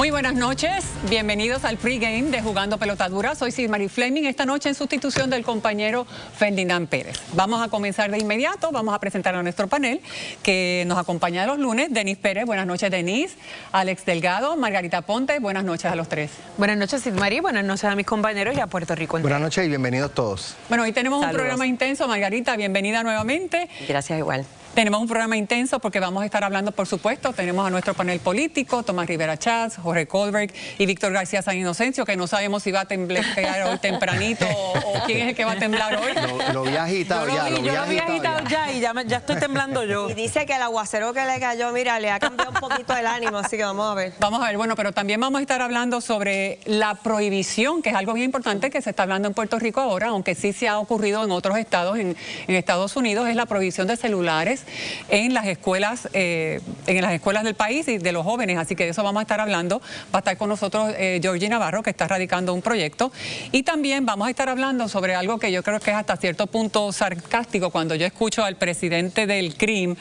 Muy buenas noches, bienvenidos al pregame de Jugando Pelota Dura. Soy Cismari Fleming, esta noche en sustitución del compañero Ferdinand Pérez. Vamos a comenzar de inmediato, vamos a presentar a nuestro panel que nos acompaña los lunes. Denis Pérez, buenas noches Denis, Alex Delgado, Margarita Ponte, buenas noches a los tres. Buenas noches Cismari, buenas noches a mis compañeros y a Puerto Rico entero. Buenas noches y bienvenidos todos. Bueno, hoy tenemos Saludos. un programa intenso. Margarita, bienvenida nuevamente. Gracias igual. Tenemos un programa intenso porque vamos a estar hablando, por supuesto, tenemos a nuestro panel político, Tomás Rivera Chats, Jorge Colbert y Víctor García San Inocencio, que no sabemos si va a temblar hoy tempranito o quién es el que va a temblar hoy. Lo había agitado Yo lo había agitado ya. ya y ya estoy temblando yo. Y dice que el aguacero que le cayó, mira, le ha cambiado un poquito el ánimo, así que vamos a ver. Vamos a ver, bueno, pero también vamos a estar hablando sobre la prohibición, que es algo bien importante que se está hablando en Puerto Rico ahora, aunque sí se ha ocurrido en otros estados, en Estados Unidos, es la prohibición de celulares en las escuelas del país y de los jóvenes, así que de eso vamos a estar hablando. Va a estar con nosotros Georgie Navarro, que está radicando un proyecto, y también vamos a estar hablando sobre algo que yo creo que es hasta cierto punto sarcástico, cuando yo escucho al presidente del CRIM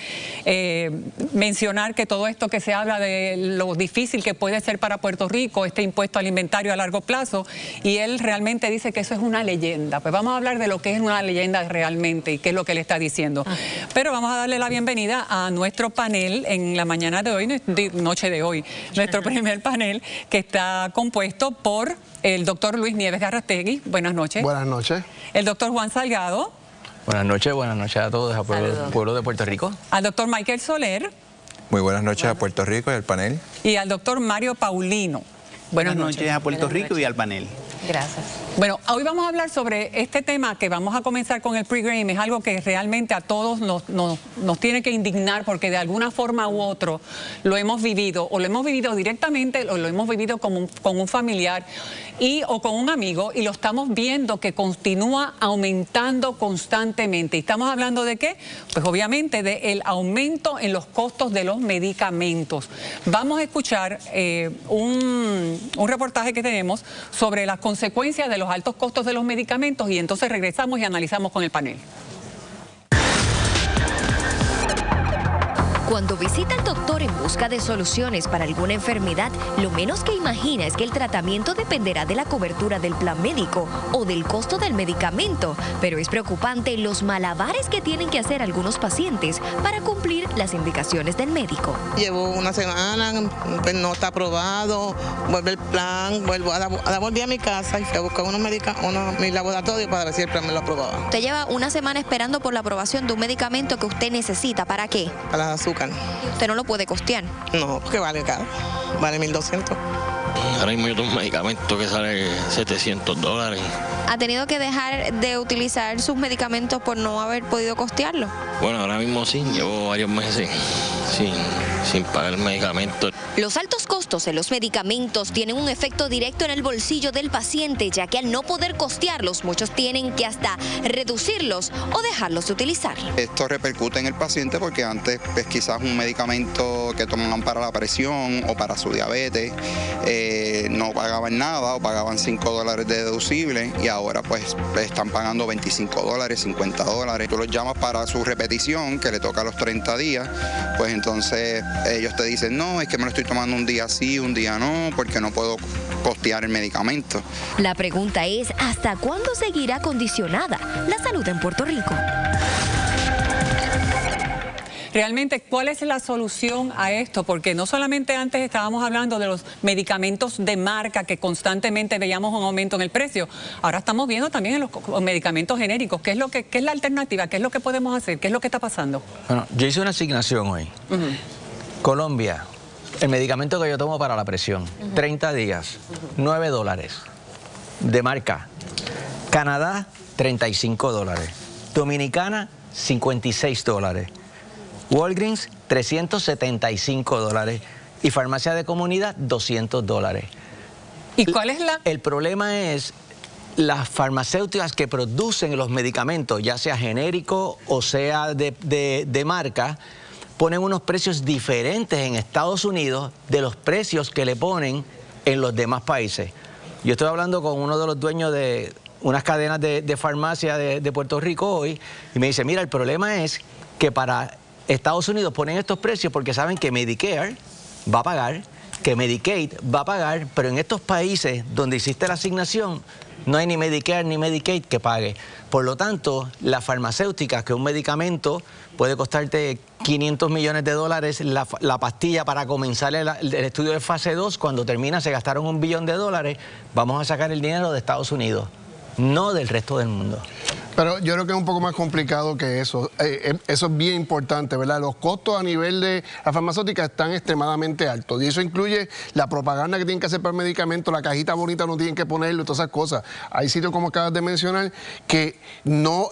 mencionar que todo esto que se habla de lo difícil que puede ser para Puerto Rico, este impuesto al inventario a largo plazo, y él realmente dice que eso es una leyenda. Pues vamos a hablar de lo que es una leyenda realmente y qué es lo que él está diciendo. Pero vamos a darle la bienvenida a nuestro panel en la mañana de hoy, noche de hoy, nuestro primer panel, que está compuesto por el doctor Luis Nieves Garrastegui. Buenas noches. Buenas noches. El doctor Juan Salgado. Buenas noches a todos, al pueblo de Puerto Rico. Al doctor Michael Soler. Muy buenas noches a Puerto Rico y al panel. Y al doctor Mario Paulino. Buenas noches a Puerto Rico y al panel. Gracias. Bueno, hoy vamos a hablar sobre este tema que vamos a comenzar con el pregame. Es algo que realmente a todos nos tiene que indignar porque de alguna forma u otro lo hemos vivido, o lo hemos vivido directamente, o lo hemos vivido con un familiar o con un amigo, y lo estamos viendo que continúa aumentando constantemente. ¿Y estamos hablando de qué? Pues obviamente del aumento en los costos de los medicamentos. Vamos a escuchar un reportaje que tenemos sobre las consecuencias de los altos costos de los medicamentos, y entonces regresamos y analizamos con el panel. Cuando visita al doctor en busca de soluciones para alguna enfermedad, lo menos que imagina es que el tratamiento dependerá de la cobertura del plan médico o del costo del medicamento. Pero es preocupante los malabares que tienen que hacer algunos pacientes para cumplir las indicaciones del médico. Llevo una semana, pues no está aprobado, vuelve el plan, volví a mi casa y fui a buscar mi laboratorio para ver si el plan me lo aprobaba. Usted lleva una semana esperando por la aprobación de un medicamento que usted necesita. ¿Para qué? Para el azúcar. Usted no lo puede costear. No, porque vale caro, vale 1.200. Ahora mismo yo tengo un medicamento que sale $700. ¿Ha tenido que dejar de utilizar sus medicamentos por no haber podido costearlo? Bueno, ahora mismo sí, llevo varios meses sin pagar el medicamento. Los altos costos en los medicamentos tienen un efecto directo en el bolsillo del paciente, ya que al no poder costearlos, muchos tienen que hasta reducirlos o dejarlos de utilizar. Esto repercute en el paciente porque antes pues, quizás un medicamento que tomaban para la presión o para su diabetes no pagaban nada o pagaban $5 de deducible, y ahora pues están pagando $25, $50. Tú los llamas para su repetición, que le toca a los 30 días, pues entonces ellos te dicen, no, es que me lo estoy tomando un día sí, un día no, porque no puedo costear el medicamento. La pregunta es, ¿hasta cuándo seguirá condicionada la salud en Puerto Rico? Realmente, ¿cuál es la solución a esto? Porque no solamente antes estábamos hablando de los medicamentos de marca que constantemente veíamos un aumento en el precio, ahora estamos viendo también en los medicamentos genéricos. ¿Qué es la alternativa? ¿Qué es lo que podemos hacer? ¿Qué es lo que está pasando? Bueno, yo hice una asignación hoy. Colombia, el medicamento que yo tomo para la presión, 30 días, $9 de marca. Canadá, $35. Dominicana, $56. Walgreens, $375. Y farmacia de comunidad, $200. ¿Y cuál es la...? El problema es las farmacéuticas que producen los medicamentos, ya sea genérico o sea de marca, ponen unos precios diferentes en Estados Unidos de los precios que le ponen en los demás países. Yo estoy hablando con uno de los dueños de unas cadenas de farmacia de Puerto Rico hoy, y me dice, mira, el problema es que para Estados Unidos ponen estos precios porque saben que Medicare va a pagar que Medicaid va a pagar, pero en estos países donde existe la asignación, no hay ni Medicare ni Medicaid que pague. Por lo tanto, las farmacéuticas, que un medicamento puede costarte $500 millones, la pastilla para comenzar el estudio de fase 2, cuando termina se gastaron $1 billón, vamos a sacar el dinero de Estados Unidos, no del resto del mundo. Pero yo creo que es un poco más complicado que eso. Eso es bien importante, ¿verdad? Los costos a nivel de las farmacéuticas están extremadamente altos. Y eso incluye la propaganda que tienen que hacer para el medicamento, la cajita bonita no tienen que ponerlo, todas esas cosas. Hay sitios, como acabas de mencionar, que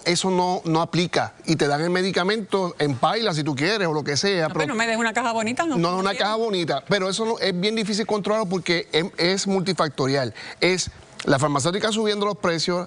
eso no aplica. Y te dan el medicamento en paila, si tú quieres, o lo que sea. No, pero no me des una caja bonita, ¿no? No, una caja bonita. Pero eso es bien difícil controlarlo porque es multifactorial. Es la farmacéutica subiendo los precios,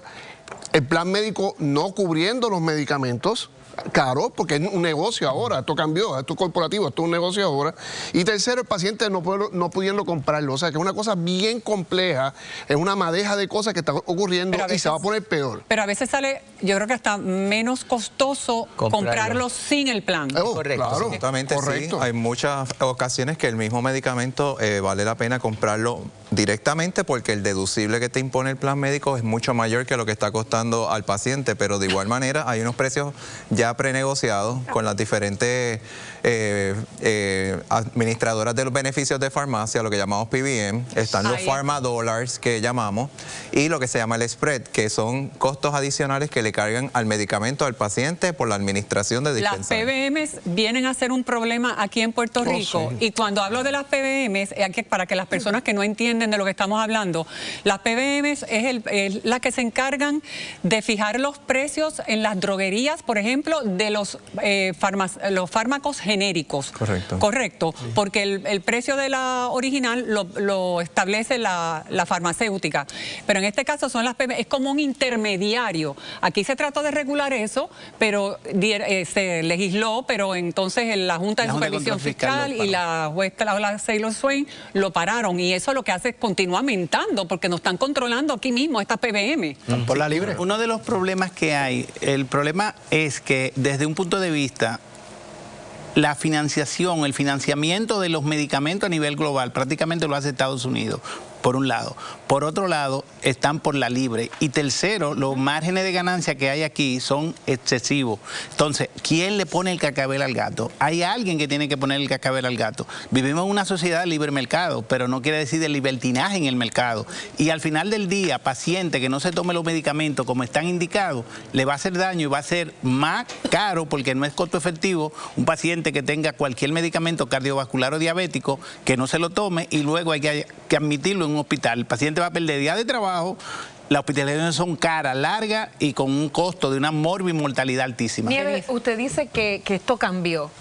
el plan médico no cubriendo los medicamentos, claro, porque es un negocio ahora, esto cambió, esto es corporativo, esto es un negocio ahora. Y tercero, el paciente no pudiendo comprarlo. O sea, que es una cosa bien compleja, es una madeja de cosas que está ocurriendo y se va a poner peor. Pero a veces sale, yo creo que hasta menos costoso comprarlo sin el plan. Correcto. Claro, absolutamente, correcto. Sí. Hay muchas ocasiones que el mismo medicamento vale la pena comprarlo directamente porque el deducible que te impone el plan médico es mucho mayor que lo que está costando al paciente, pero de igual manera hay unos precios ya prenegociados con las diferentes administradoras de los beneficios de farmacia, lo que llamamos PBM, están los Pharma Dollars que llamamos y lo que se llama el spread, que son costos adicionales que le cargan al medicamento al paciente por la administración de dispensarios. Las PBMs vienen a ser un problema aquí en Puerto Rico y cuando hablo de las PBMs, para que las personas que no entienden de lo que estamos hablando, las PBMs es las que se encargan de fijar los precios en las droguerías, por ejemplo, de los fármacos genéricos. Correcto. Correcto, sí. Porque el precio de la original lo establece la farmacéutica. Pero en este caso son las PBM, es como un intermediario. Aquí se trató de regular eso, pero se legisló, pero entonces la Junta de Supervisión Fiscal y la juez Saylor Swain lo pararon. Y eso lo que hace es continuar aumentando, porque nos están controlando aquí mismo estas PBM. Por la libre. Uno de los problemas que hay, el problema es que desde un punto de vista, la financiación, el financiamiento de los medicamentos a nivel global prácticamente lo hace Estados Unidos, por un lado. Por otro lado, están por la libre. Y tercero, los márgenes de ganancia que hay aquí son excesivos. Entonces, ¿quién le pone el cascabel al gato? Hay alguien que tiene que poner el cascabel al gato. Vivimos en una sociedad de libre mercado, pero no quiere decir de libertinaje en el mercado. Y al final del día, paciente que no se tome los medicamentos como están indicados, le va a hacer daño y va a ser más caro, porque no es costo efectivo, un paciente que tenga cualquier medicamento cardiovascular o diabético, que no se lo tome y luego hay que admitirlo en un hospital. El paciente va a perder días de trabajo, las hospitalizaciones son caras, largas y con un costo de una morbimortalidad altísima. Nieves, usted dice que esto cambió,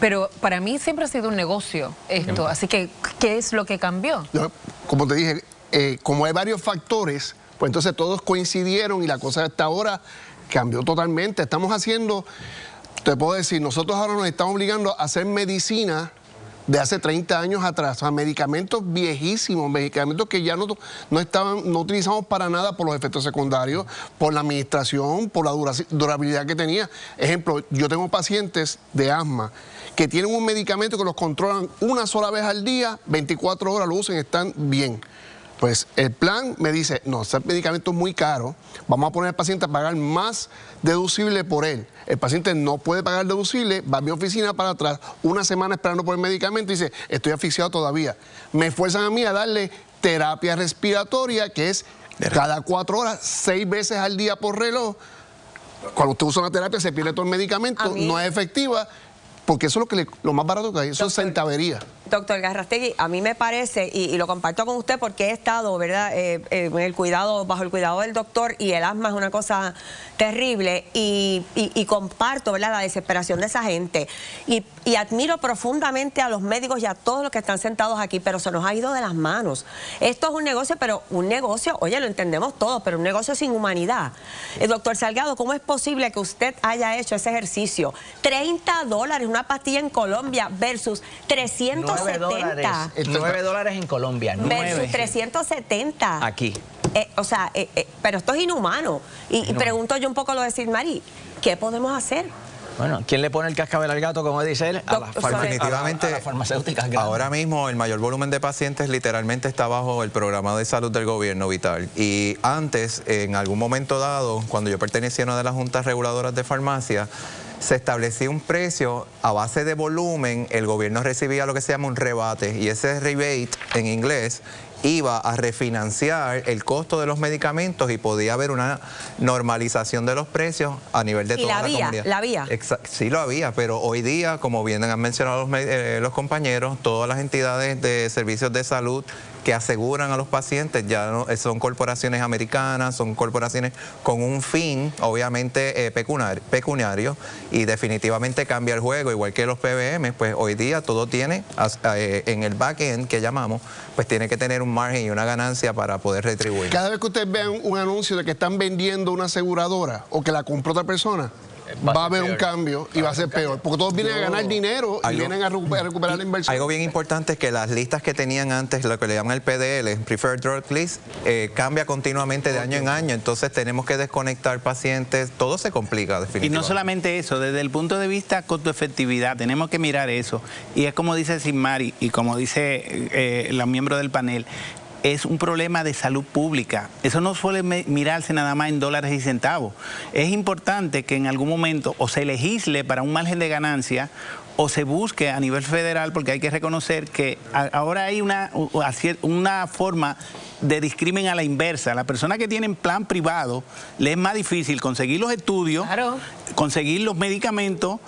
pero para mí siempre ha sido un negocio esto, así que ¿qué es lo que cambió? Como te dije, como hay varios factores, pues entonces todos coincidieron y la cosa hasta ahora cambió totalmente. Estamos haciendo, te puedo decir, nosotros ahora nos estamos obligando a hacer medicina de hace 30 años atrás, o sea, medicamentos viejísimos, medicamentos que ya no utilizamos para nada por los efectos secundarios, por la administración, por la durabilidad que tenía. Ejemplo, yo tengo pacientes de asma que tienen un medicamento que los controlan una sola vez al día, 24 horas lo usan y están bien. Pues el plan me dice, no, ese medicamento es muy caro, vamos a poner al paciente a pagar más deducible por él. El paciente no puede pagar deducible, va a mi oficina para atrás, una semana esperando por el medicamento y dice, estoy asfixiado todavía. Me fuerzan a mí a darle terapia respiratoria, que es cada 4 horas, 6 veces al día por reloj. Cuando usted usa una terapia se pierde todo el medicamento, no es efectiva, porque eso es lo más barato que hay, eso es centavería. Doctor Garrastegui, a mí me parece, y lo comparto con usted porque he estado, ¿verdad?, bajo el cuidado del doctor, y el asma es una cosa terrible, y comparto, ¿verdad?, la desesperación de esa gente. Y admiro profundamente a los médicos y a todos los que están sentados aquí, pero se nos ha ido de las manos. Esto es un negocio, pero un negocio, oye, lo entendemos todos, pero un negocio sin humanidad. Doctor Salgado, ¿cómo es posible que usted haya hecho ese ejercicio? $30, una pastilla en Colombia versus 370. $9 en Colombia. Versus 370. Aquí. O sea, pero esto es inhumano. Y pregunto yo un poco lo de Silmarí, ¿qué podemos hacer? Bueno, ¿quién le pone el cascabel al gato, como dice él? Definitivamente, a las farmacéuticas grandes. Ahora mismo el mayor volumen de pacientes literalmente está bajo el programa de salud del gobierno Vital. Y antes, en algún momento dado, cuando yo pertenecía a una de las juntas reguladoras de farmacia, se establecía un precio a base de volumen, el gobierno recibía lo que se llama un rebate, y ese rebate en inglés iba a refinanciar el costo de los medicamentos y podía haber una normalización de los precios a nivel de toda la comunidad. ¿La había? Sí lo había, pero hoy día, como bien han mencionado los compañeros, todas las entidades de servicios de salud que aseguran a los pacientes ya no, son corporaciones americanas, son corporaciones con un fin, obviamente, pecuniario, y definitivamente cambia el juego, igual que los PBM, pues hoy día todo tiene, en el back-end que llamamos, pues tiene que tener un margen y una ganancia para poder retribuir. Cada vez que ustedes vean un anuncio de que están vendiendo una aseguradora o que la compró otra persona, va a haber un cambio y va a ser peor, porque todos vienen a ganar dinero y vienen a recuperar la inversión. Algo bien importante es que las listas que tenían antes, lo que le llaman el PDL, Preferred Drug List, cambia continuamente de año en año, entonces tenemos que desconectar pacientes, todo se complica definitivamente. Y no solamente eso, desde el punto de vista costo-efectividad, tenemos que mirar eso, y es como dice Sinmari y como dice los miembros del panel, es un problema de salud pública. Eso no suele mirarse nada más en dólares y centavos. Es importante que en algún momento o se legisle para un margen de ganancia o se busque a nivel federal, porque hay que reconocer que ahora hay una forma de discrimen a la inversa. La persona que tiene plan privado le es más difícil conseguir los estudios, conseguir los medicamentos.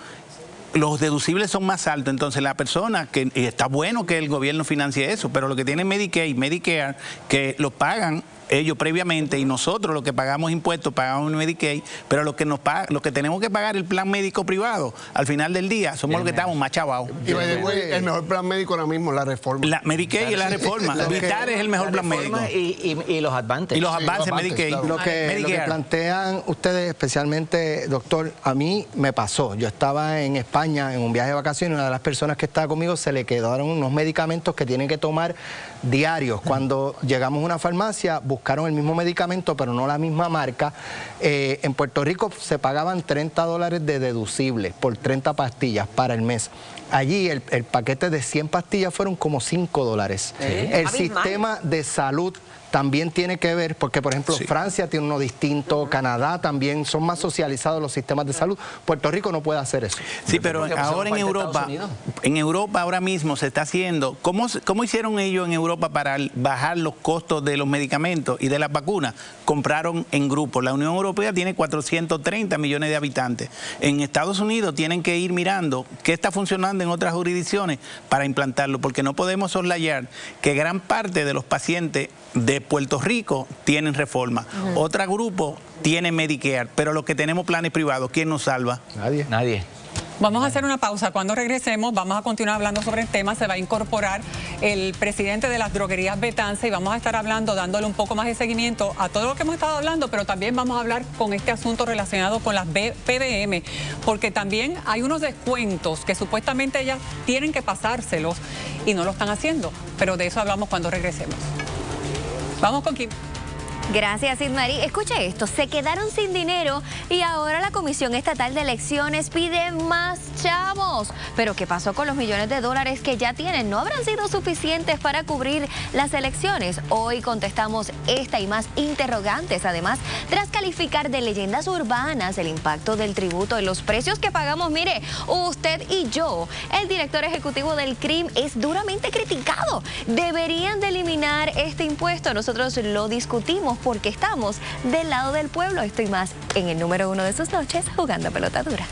Los deducibles son más altos, entonces la persona, que y está bueno que el gobierno financie eso, pero lo que tiene Medicaid, Medicare, que lo pagan ellos previamente y nosotros los que pagamos impuestos pagamos Medicaid, pero lo que tenemos que pagar el plan médico privado al final del día somos los que estamos más chavados. Y el mejor plan médico ahora mismo es la reforma. La Medicaid y la reforma. Vital es el mejor plan médico. Y los advances. Y los advances Medicaid. Lo que plantean ustedes, especialmente, doctor, a mí me pasó. Yo estaba en España en un viaje de vacaciones y una de las personas que estaba conmigo se le quedaron unos medicamentos que tienen que tomar diarios. Cuando llegamos a una farmacia, buscaron el mismo medicamento, pero no la misma marca. En Puerto Rico se pagaban $30 de deducible por 30 pastillas para el mes. Allí el paquete de 100 pastillas fueron como $5. El sistema de salud también tiene que ver, porque por ejemplo Francia tiene uno distinto, Canadá también, son más socializados los sistemas de salud. Puerto Rico no puede hacer eso. Sí, pero ahora en Europa ahora mismo se está haciendo, ¿cómo hicieron ellos en Europa para bajar los costos de los medicamentos y de las vacunas? Compraron en grupo. La Unión Europea tiene 430 millones de habitantes. En Estados Unidos tienen que ir mirando qué está funcionando en otras jurisdicciones para implantarlo, porque no podemos soslayar que gran parte de los pacientes de Puerto Rico tienen reforma. Otro grupo tiene Medicare, pero los que tenemos planes privados, ¿quién nos salva? Nadie. Vamos a hacer una pausa. Cuando regresemos vamos a continuar hablando sobre el tema. Se va a incorporar el presidente de las droguerías Betance y vamos a estar hablando, dándole un poco más de seguimiento a todo lo que hemos estado hablando, pero también vamos a hablar con este asunto relacionado con las PBM, porque también hay unos descuentos que supuestamente ellas tienen que pasárselos y no lo están haciendo. Pero de eso hablamos cuando regresemos. Vamos con Kim. Gracias, Ismarí. Escucha esto, se quedaron sin dinero y ahora la Comisión Estatal de Elecciones pide más chavos. Pero ¿qué pasó con los millones de dólares que ya tienen? ¿No habrán sido suficientes para cubrir las elecciones? Hoy contestamos esta y más interrogantes. Además, tras calificar de leyendas urbanas el impacto del tributo en los precios que pagamos, mire, usted y yo, el director ejecutivo del CRIM es duramente criticado. Deberían de eliminar este impuesto. Nosotros lo discutimos porque estamos del lado del pueblo. Estoy más en el número 1 de sus noches jugando pelota dura.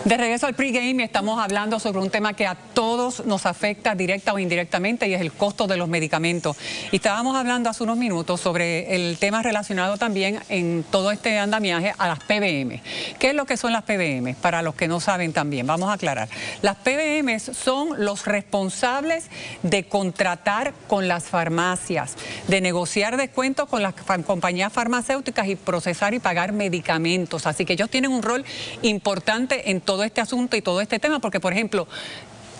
De regreso al pregame, estamos hablando sobre un tema que a todos nos afecta directa o indirectamente y es el costo de los medicamentos. Y estábamos hablando hace unos minutos sobre el tema relacionado también en todo este andamiaje a las PBM. ¿Qué es lo que son las PBM? Para los que no saben también, vamos a aclarar. Las PBM son los responsables de contratar con las farmacias, de negociar descuentos con las compañías farmacéuticas y procesar y pagar medicamentos. Así que ellos tienen un rol importante en todo este asunto y todo este tema, porque, por ejemplo,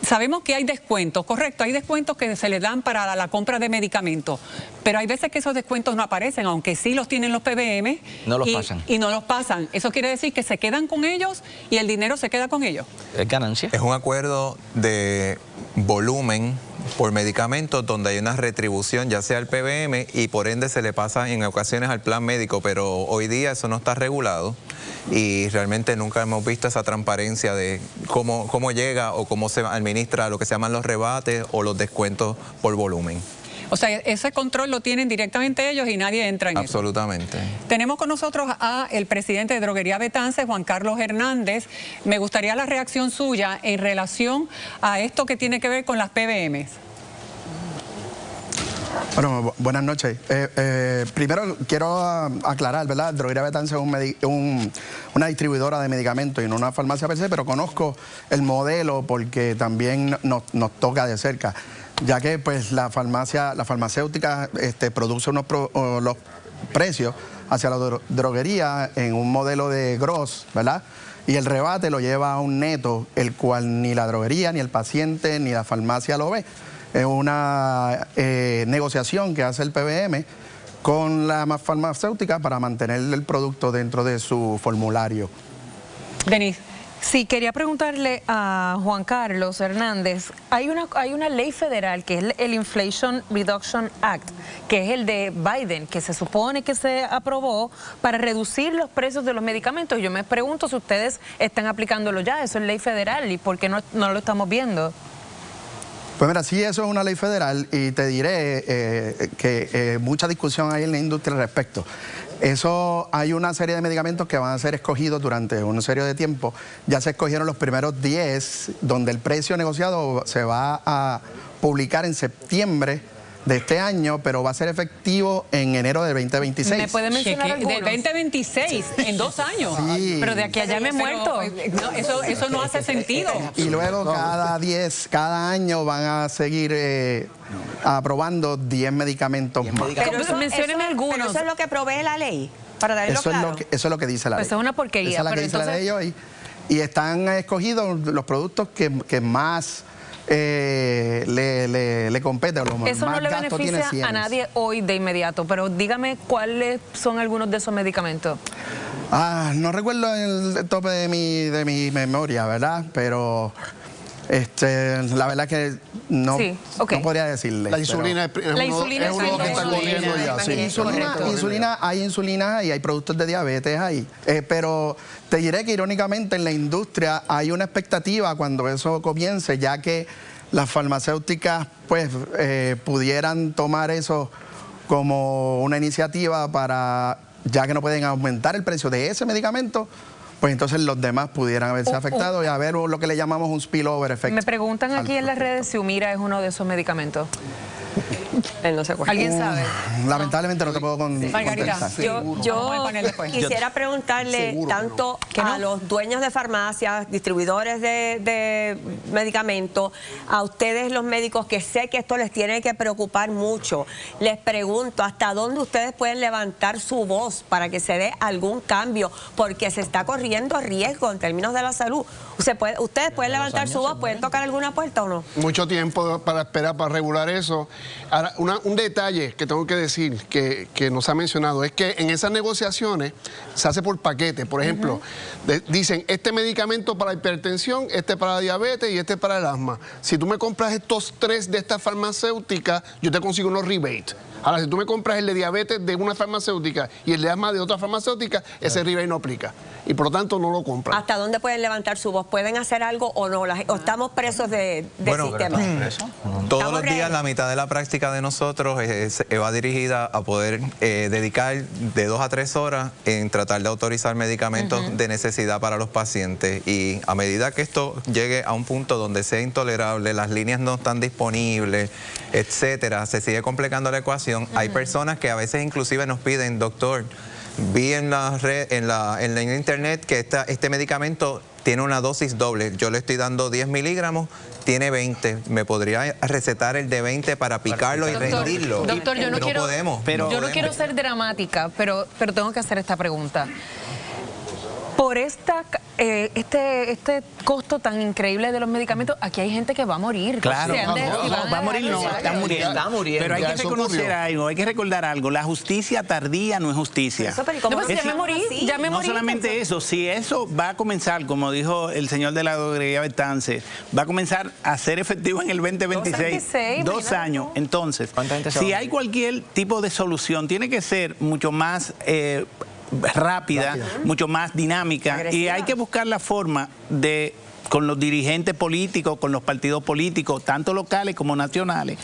Sabemos que hay descuentos, correcto, hay descuentos que se les dan para la compra de medicamentos, pero hay veces que esos descuentos no aparecen, aunque sí los tienen los PBM. No los pasan. Y no los pasan. Eso quiere decir que se quedan con ellos y el dinero se queda con ellos. ¿Es ganancia? Es un acuerdo de volumen por medicamentos donde hay una retribución, ya sea al PBM, y por ende se le pasa en ocasiones al plan médico, pero hoy día eso no está regulado y realmente nunca hemos visto esa transparencia de cómo llega o cómo se administra lo que se llaman los rebates o los descuentos por volumen. O sea, ese control lo tienen directamente ellos y nadie entra en eso. Absolutamente. Tenemos con nosotros a el presidente de Droguería Betance, Juan Carlos Hernández. Me gustaría la reacción suya en relación a esto que tiene que ver con las PBMs. Bueno, buenas noches. Primero quiero aclarar, ¿verdad? Droguería Betance es una distribuidora de medicamentos y no una farmacia per se, pero conozco el modelo porque también nos toca de cerca, ya que pues la farmacéutica produce los precios hacia la droguería en un modelo de gross, ¿verdad? Y el rebate lo lleva a un neto, el cual ni la droguería, ni el paciente, ni la farmacia lo ve. Es una negociación que hace el PBM con la farmacéutica para mantener el producto dentro de su formulario. Denise. Sí, quería preguntarle a Juan Carlos Hernández, hay una ley federal que es el Inflation Reduction Act, que es el de Biden, que se supone que se aprobó para reducir los precios de los medicamentos. Yo me pregunto si ustedes están aplicándolo ya, eso es ley federal, y por qué no lo estamos viendo. Pues mira, sí, eso es una ley federal y te diré que mucha discusión hay en la industria al respecto. Eso, hay una serie de medicamentos que van a ser escogidos durante una serie de tiempo. Ya se escogieron los primeros 10, donde el precio negociado se va a publicar en septiembre de este año, pero va a ser efectivo en enero de 2026. ¿Me puede mencionar algunos? De 2026, en 2 años. Sí. Pero de aquí a allá me he muerto. No, eso no hace sentido. Y luego cada año van a seguir aprobando 10 Pero medicamentos más. menciónenme algunos. Pero eso es lo que provee la ley, para darlo claro. Eso es lo que dice la ley. Pues es una porquería. Esa es la que dice la ley hoy. Y están escogidos los productos que más le compete, o los eso más no le gasto tiene beneficia a nadie hoy de inmediato, pero dígame cuáles son algunos de esos medicamentos. No recuerdo el tope de mi memoria, ¿verdad? Pero la verdad que no, sí, okay. No podría decirle. La insulina es uno que está corriendo ya. Sí. Hay insulina y hay productos de diabetes ahí. Pero te diré que irónicamente en la industria hay una expectativa cuando eso comience, ya que las farmacéuticas pues pudieran tomar eso como una iniciativa para, ya que no pueden aumentar el precio de ese medicamento, pues entonces los demás pudieran haberse afectado y haber lo que le llamamos un spillover effect. Me preguntan aquí en las redes si Humira es uno de esos medicamentos. Él no se acuerda. ¿Alguien sabe? Lamentablemente no te puedo Margarita, yo quisiera preguntarle tanto a los dueños de farmacias, distribuidores de medicamentos, a ustedes los médicos, que sé que esto les tiene que preocupar mucho. Les pregunto, ¿hasta dónde ustedes pueden levantar su voz para que se dé algún cambio? Porque se está corriendo riesgo en términos de la salud. ¿Ustedes pueden levantar su voz? ¿Pueden tocar alguna puerta o no? Mucho tiempo para esperar para regular eso. Ahora, un detalle que tengo que decir que nos ha mencionado es que en esas negociaciones se hace por paquete. Por ejemplo, dicen este medicamento para hipertensión, este para diabetes y este para el asma. Si tú me compras estos 3 de estas farmacéuticas, yo te consigo unos rebates. Ahora, si tú me compras el de diabetes de una farmacéutica y el de asma de otra farmacéutica, ese rebate no aplica. Y por lo tanto no lo compran. ¿Hasta dónde pueden levantar su voz? ¿Pueden hacer algo o no? ¿O estamos presos del sistema? Todos los días la mitad de la práctica de nosotros va dirigida a poder dedicar de 2 a 3 horas en tratar de autorizar medicamentos de necesidad para los pacientes. Y a medida que esto llegue a un punto donde sea intolerable, las líneas no están disponibles, etcétera, se sigue complicando la ecuación. Hay personas que a veces inclusive nos piden, doctor, vi en la red, en internet que este medicamento tiene una dosis doble. Yo le estoy dando 10 miligramos, tiene 20. ¿Me podría recetar el de 20 para picarlo y rendirlo? Doctor, yo no quiero ser dramática, pero tengo que hacer esta pregunta. por este costo tan increíble de los medicamentos, aquí hay gente que va a morir. Claro, va a morir, no, está muriendo. Pero hay que reconocer algo, hay que recordar algo, la justicia tardía no es justicia. Ya me morí. No solamente eso, si eso va a comenzar, como dijo el señor de la droguería Betance, va a comenzar a ser efectivo en el 2026, 2 años. Entonces, si hay cualquier tipo de solución, tiene que ser mucho más rápida, mucho más dinámica, agresiva. Y hay que buscar la forma de, con los dirigentes políticos, con los partidos políticos, tanto locales como nacionales,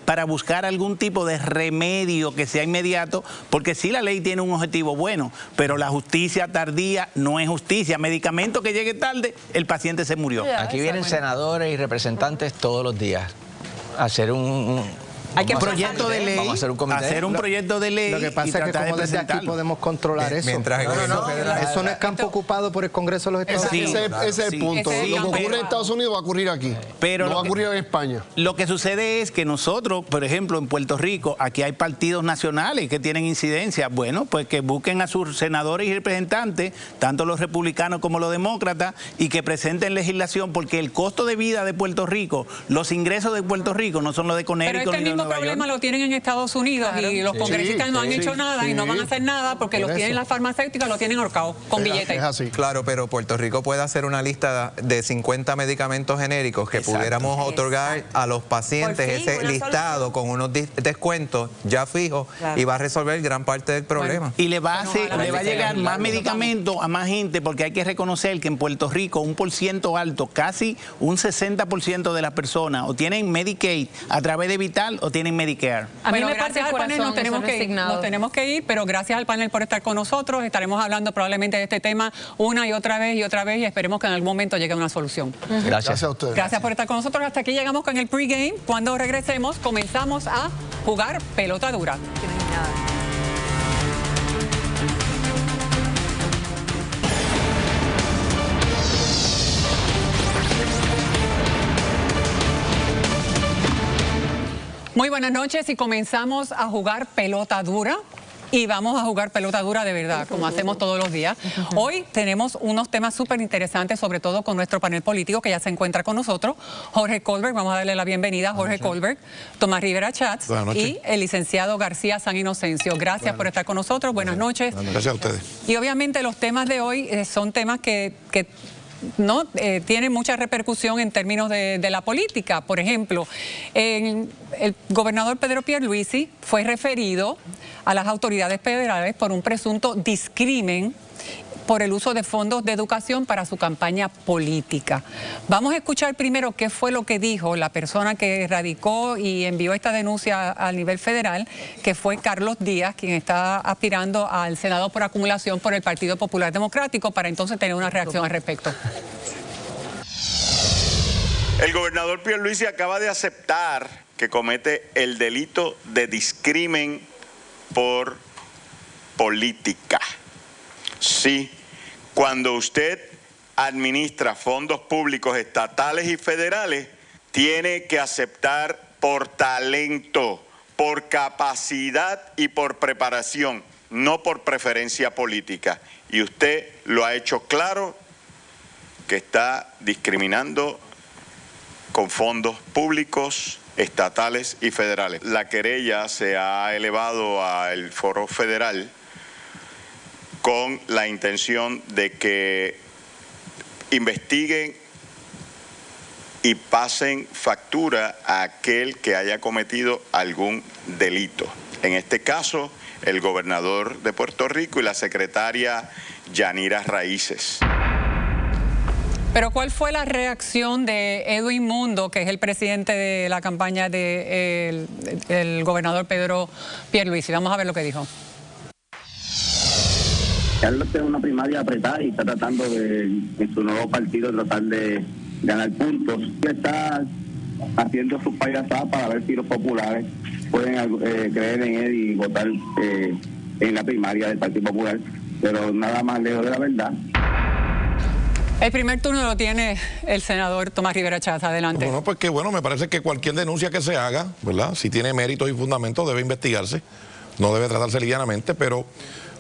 para buscar algún tipo de remedio que sea inmediato, porque sí la ley tiene un objetivo bueno, pero la justicia tardía no es justicia. Medicamento que llegue tarde, el paciente se murió. Aquí vienen senadores y representantes todos los días a hacer hay que proyecto de ley, vamos a hacer un comité. Hacer un proyecto de ley. Lo que pasa es que como desde aquí podemos controlar eso. Mientras eso no es campo ocupado por el Congreso de los Estados Unidos. Ese es el punto. Lo que ocurre en Estados Unidos va a ocurrir aquí. Pero no va a ocurrir en España. Lo que sucede es que nosotros, por ejemplo, en Puerto Rico, aquí hay partidos nacionales que tienen incidencia. Bueno, pues que busquen a sus senadores y representantes, tanto los republicanos como los demócratas, y que presenten legislación, porque el costo de vida de Puerto Rico, los ingresos de Puerto Rico no son los de Connecticut ni de El problema lo tienen en Estados Unidos y los congresistas no han hecho nada y no van a hacer nada porque los tienen las farmacéuticas, los tienen ahorcados con billetes. Es así. Claro, pero Puerto Rico puede hacer una lista de 50 medicamentos genéricos que pudiéramos otorgar a los pacientes ese listado con unos descuentos ya fijos y va a resolver gran parte del problema. Y le va a llegar más medicamentos a más gente, porque hay que reconocer que en Puerto Rico un % alto, casi un 60% de las personas o tienen Medicaid a través de Vital o tienen Medicare. A mí me parte el corazón, nos tenemos que ir, pero gracias al panel por estar con nosotros. Estaremos hablando probablemente de este tema una y otra vez y esperemos que en algún momento llegue a una solución. Gracias a ustedes. Gracias por estar con nosotros. Hasta aquí llegamos con el pregame. Cuando regresemos, comenzamos a jugar pelota dura. Muy buenas noches y comenzamos a jugar pelota dura. Y vamos a jugar pelota dura de verdad, como hacemos todos los días. Hoy tenemos unos temas súper interesantes, sobre todo con nuestro panel político que ya se encuentra con nosotros. Jorge Colbert, vamos a darle la bienvenida a Jorge Colbert, Tomás Rivera Chats y el licenciado García San Inocencio. Gracias por estar con nosotros. Buenas noches. Gracias a ustedes. Y obviamente los temas de hoy son temas que no tienen mucha repercusión en términos de la política. Por ejemplo, el gobernador Pedro Pierluisi fue referido a las autoridades federales por un presunto discrimen por el uso de fondos de educación para su campaña política. Vamos a escuchar primero qué fue lo que dijo la persona que radicó y envió esta denuncia a nivel federal, que fue Carlos Díaz, quien está aspirando al Senado por acumulación por el Partido Popular Democrático, para entonces tener una reacción al respecto. El gobernador Pierluisi acaba de aceptar que comete el delito de discrimen por política. Sí, cuando usted administra fondos públicos estatales y federales, tiene que aceptar por talento, por capacidad y por preparación, no por preferencia política. Y usted lo ha hecho claro, que está discriminando con fondos públicos, estatales y federales. La querella se ha elevado al foro federal con la intención de que investiguen y pasen factura a aquel que haya cometido algún delito. En este caso, el gobernador de Puerto Rico y la secretaria Yanira Raíces. Pero ¿cuál fue la reacción de Edwin Mundo, que es el presidente de la campaña del gobernador Pedro Pierluisi? Vamos a ver lo que dijo. Carlos tiene una primaria apretada y está tratando de, en su nuevo partido, tratar de ganar puntos. Está haciendo sus payasadas para ver si los populares pueden creer en él y votar en la primaria del Partido Popular, pero nada más lejos de la verdad. El primer turno lo tiene el senador Tomás Rivera Chats. Adelante. Bueno, pues que bueno, me parece que cualquier denuncia que se haga, ¿verdad? Si tiene méritos y fundamentos, debe investigarse. No debe tratarse livianamente, pero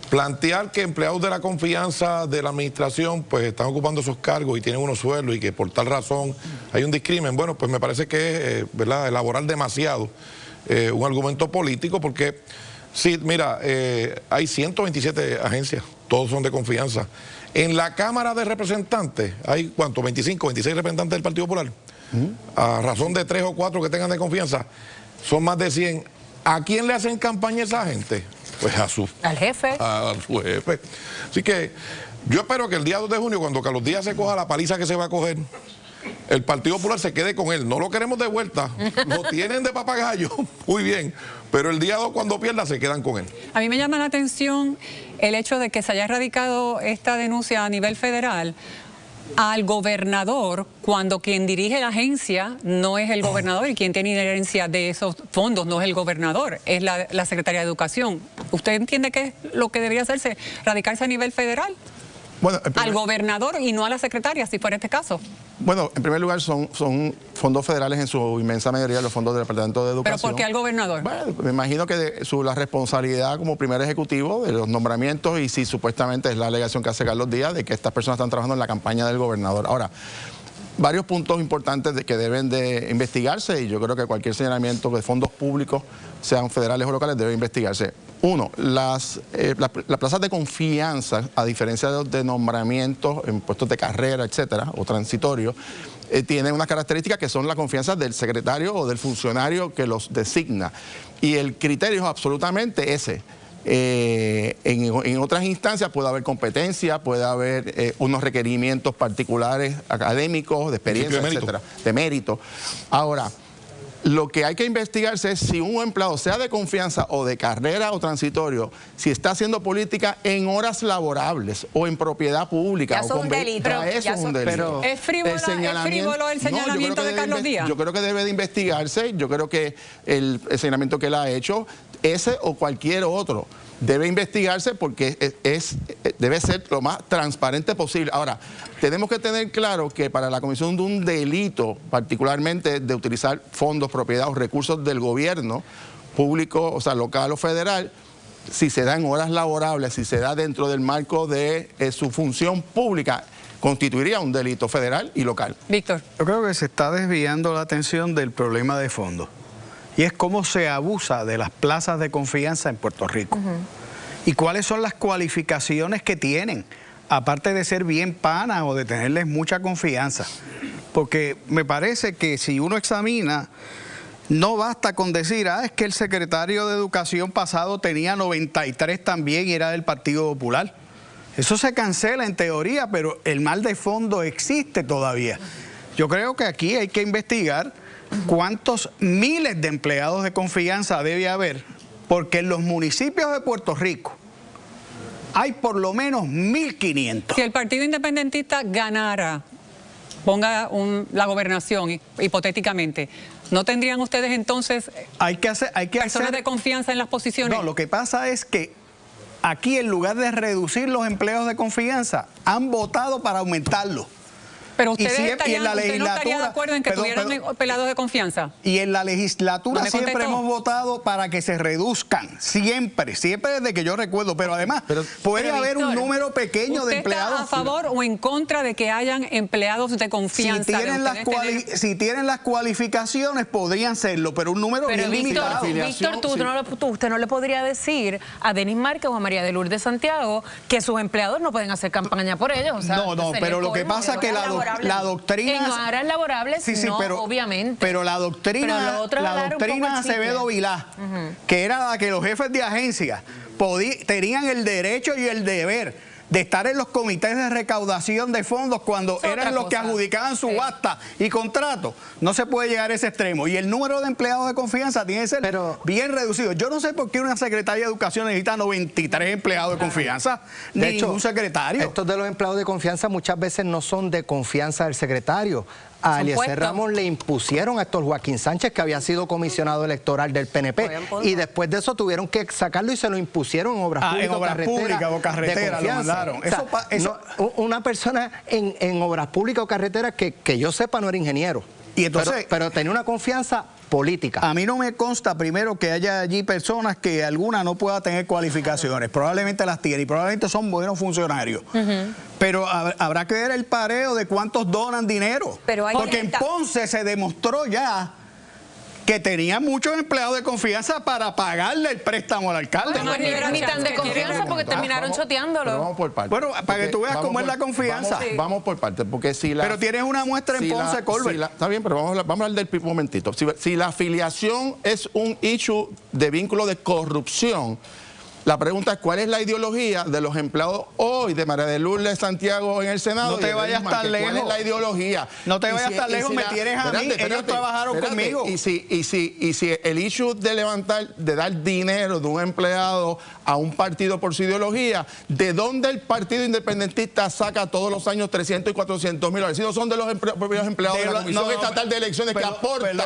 plantear que empleados de la confianza de la administración pues están ocupando esos cargos y tienen unos sueldos y que por tal razón hay un discrimen, bueno, pues me parece que es, ¿verdad?, elaborar demasiado un argumento político, porque sí, mira, hay 127 agencias, todos son de confianza. En la Cámara de Representantes hay, ¿cuánto? 25, 26 representantes del Partido Popular. A razón de 3 o 4 que tengan de confianza, son más de 100. ¿A quién le hacen campaña esa gente? Pues al jefe. A su jefe. Así que yo espero que el día 2 de junio, cuando Carlos Díaz se coja la paliza que se va a coger, el Partido Popular se quede con él. No lo queremos de vuelta. Lo tienen de papagayo. Muy bien. Pero el día 2, cuando pierda, se quedan con él. A mí me llama la atención el hecho de que se haya erradicado esta denuncia a nivel federal al gobernador, cuando quien dirige la agencia no es el gobernador y quien tiene inherencia de esos fondos no es el gobernador, es la Secretaría de Educación. ¿Usted entiende que es lo que debería hacerse, radicarse a nivel federal? Bueno, al gobernador y no a la secretaria, si fuera este caso. Bueno, en primer lugar son fondos federales en su inmensa mayoría, los fondos del Departamento de Educación. ¿Pero por qué al gobernador? Bueno, me imagino que la responsabilidad como primer ejecutivo de los nombramientos, y si supuestamente es la alegación que hace Carlos Díaz de que estas personas están trabajando en la campaña del gobernador. Ahora, varios puntos importantes que deben de investigarse, y yo creo que cualquier señalamiento de fondos públicos, sean federales o locales, debe investigarse. Uno, las plazas de confianza, a diferencia de los de nombramientos en puestos de carrera, etcétera, o transitorios, tienen unas características que son la confianza del secretario o del funcionario que los designa. Y el criterio es absolutamente ese. En otras instancias puede haber competencia, puede haber unos requerimientos particulares académicos, de experiencia, etcétera, de mérito. Ahora, lo que hay que investigarse es si un empleado, sea de confianza o de carrera o transitorio, si está haciendo política en horas laborables o en propiedad pública. Ya o con delito. Eso es un delito. ¿Es frívolo el señalamiento de Carlos Díaz? Yo creo que debe de investigarse. Yo creo que el señalamiento que él ha hecho, ese o cualquier otro, debe investigarse porque debe ser lo más transparente posible. Ahora, tenemos que tener claro que para la comisión de un delito, particularmente de utilizar fondos, propiedad o recursos del gobierno público, o sea, local o federal, si se da en horas laborables, si se da dentro del marco de su función pública, constituiría un delito federal y local. Víctor. Yo creo que se está desviando la atención del problema de fondo. Y es cómo se abusa de las plazas de confianza en Puerto Rico. Y cuáles son las cualificaciones que tienen, aparte de ser bien panas o de tenerles mucha confianza. Porque me parece que si uno examina, no basta con decir, es que el secretario de Educación pasado tenía 93 también y era del Partido Popular. Eso se cancela en teoría, pero el mal de fondo existe todavía. Yo creo que aquí hay que investigar cuántos miles de empleados de confianza debe haber, porque en los municipios de Puerto Rico hay por lo menos 1.500. Si el Partido Independentista ganara, ponga la gobernación, hipotéticamente, ¿no tendrían ustedes entonces personas de confianza en las posiciones? No, lo que pasa es que aquí, en lugar de reducir los empleos de confianza, han votado para aumentarlos. Pero ustedes ¿usted no estaría de acuerdo en que tuvieran empleados de confianza? Y en la legislatura siempre hemos votado para que se reduzcan, siempre desde que yo recuerdo, pero además puede haber un número pequeño de empleados. ¿Usted está a favor o en contra de que hayan empleados de confianza? Si tienen las cualificaciones podrían serlo, pero un número bien limitado. Víctor, usted no le podría decir a Denis Márquez o a María de Lourdes Santiago que sus empleados no pueden hacer campaña por ellos. O sea, no, pero lo que pasa es que la doctrina... En horas laborables, obviamente. Pero la doctrina Acevedo Vilá, que era la que los jefes de agencia tenían el derecho y el deber de estar en los comités de recaudación de fondos cuando eran los que adjudicaban subasta y contratos. No se puede llegar a ese extremo. Y el número de empleados de confianza tiene que ser bien reducido. Yo no sé por qué una secretaria de Educación necesita 93 empleados de confianza, ni ningún secretario. Estos de los empleados de confianza muchas veces no son de confianza del secretario. A Eliezer Ramos le impusieron a Héctor Joaquín Sánchez, que había sido comisionado electoral del PNP, y después de eso tuvieron que sacarlo y se lo impusieron en obras públicas o carreteras lo mandaron. Una persona en obras públicas o carreteras que yo sepa no era ingeniero. Y entonces, pero tenía una confianza política. A mí no me consta, primero, que haya allí personas que alguna no pueda tener cualificaciones. Probablemente las tiene y probablemente son buenos funcionarios. Pero habrá que ver el pareo de cuántos donan dinero. Porque en Ponce se demostró ya que tenía muchos empleados de confianza para pagarle el préstamo al alcalde. Ni tan de confianza porque terminaron choteándolo. Vamos por partes. Bueno, para que tú veas cómo es la confianza. Vamos por partes, porque si la... Pero tienes una muestra en Ponce, Colbert. Está bien, pero vamos a hablar del PIB un momentito. Si la afiliación es un issue de vínculo de corrupción, la pregunta es cuál es la ideología de los empleados hoy de María de Lourdes Santiago en el Senado. No te vayas tan lejos. ¿Cuál es la ideología? No te vayas tan lejos, me tienes a mí. Ellos trabajaron conmigo. Y si el issue de dar dinero de un empleado a un partido por su ideología, ¿de dónde el Partido Independentista saca todos los años 300 y 400 mil dólares? Si no son de los propios empleados de la Comisión Estatal de Elecciones que aportan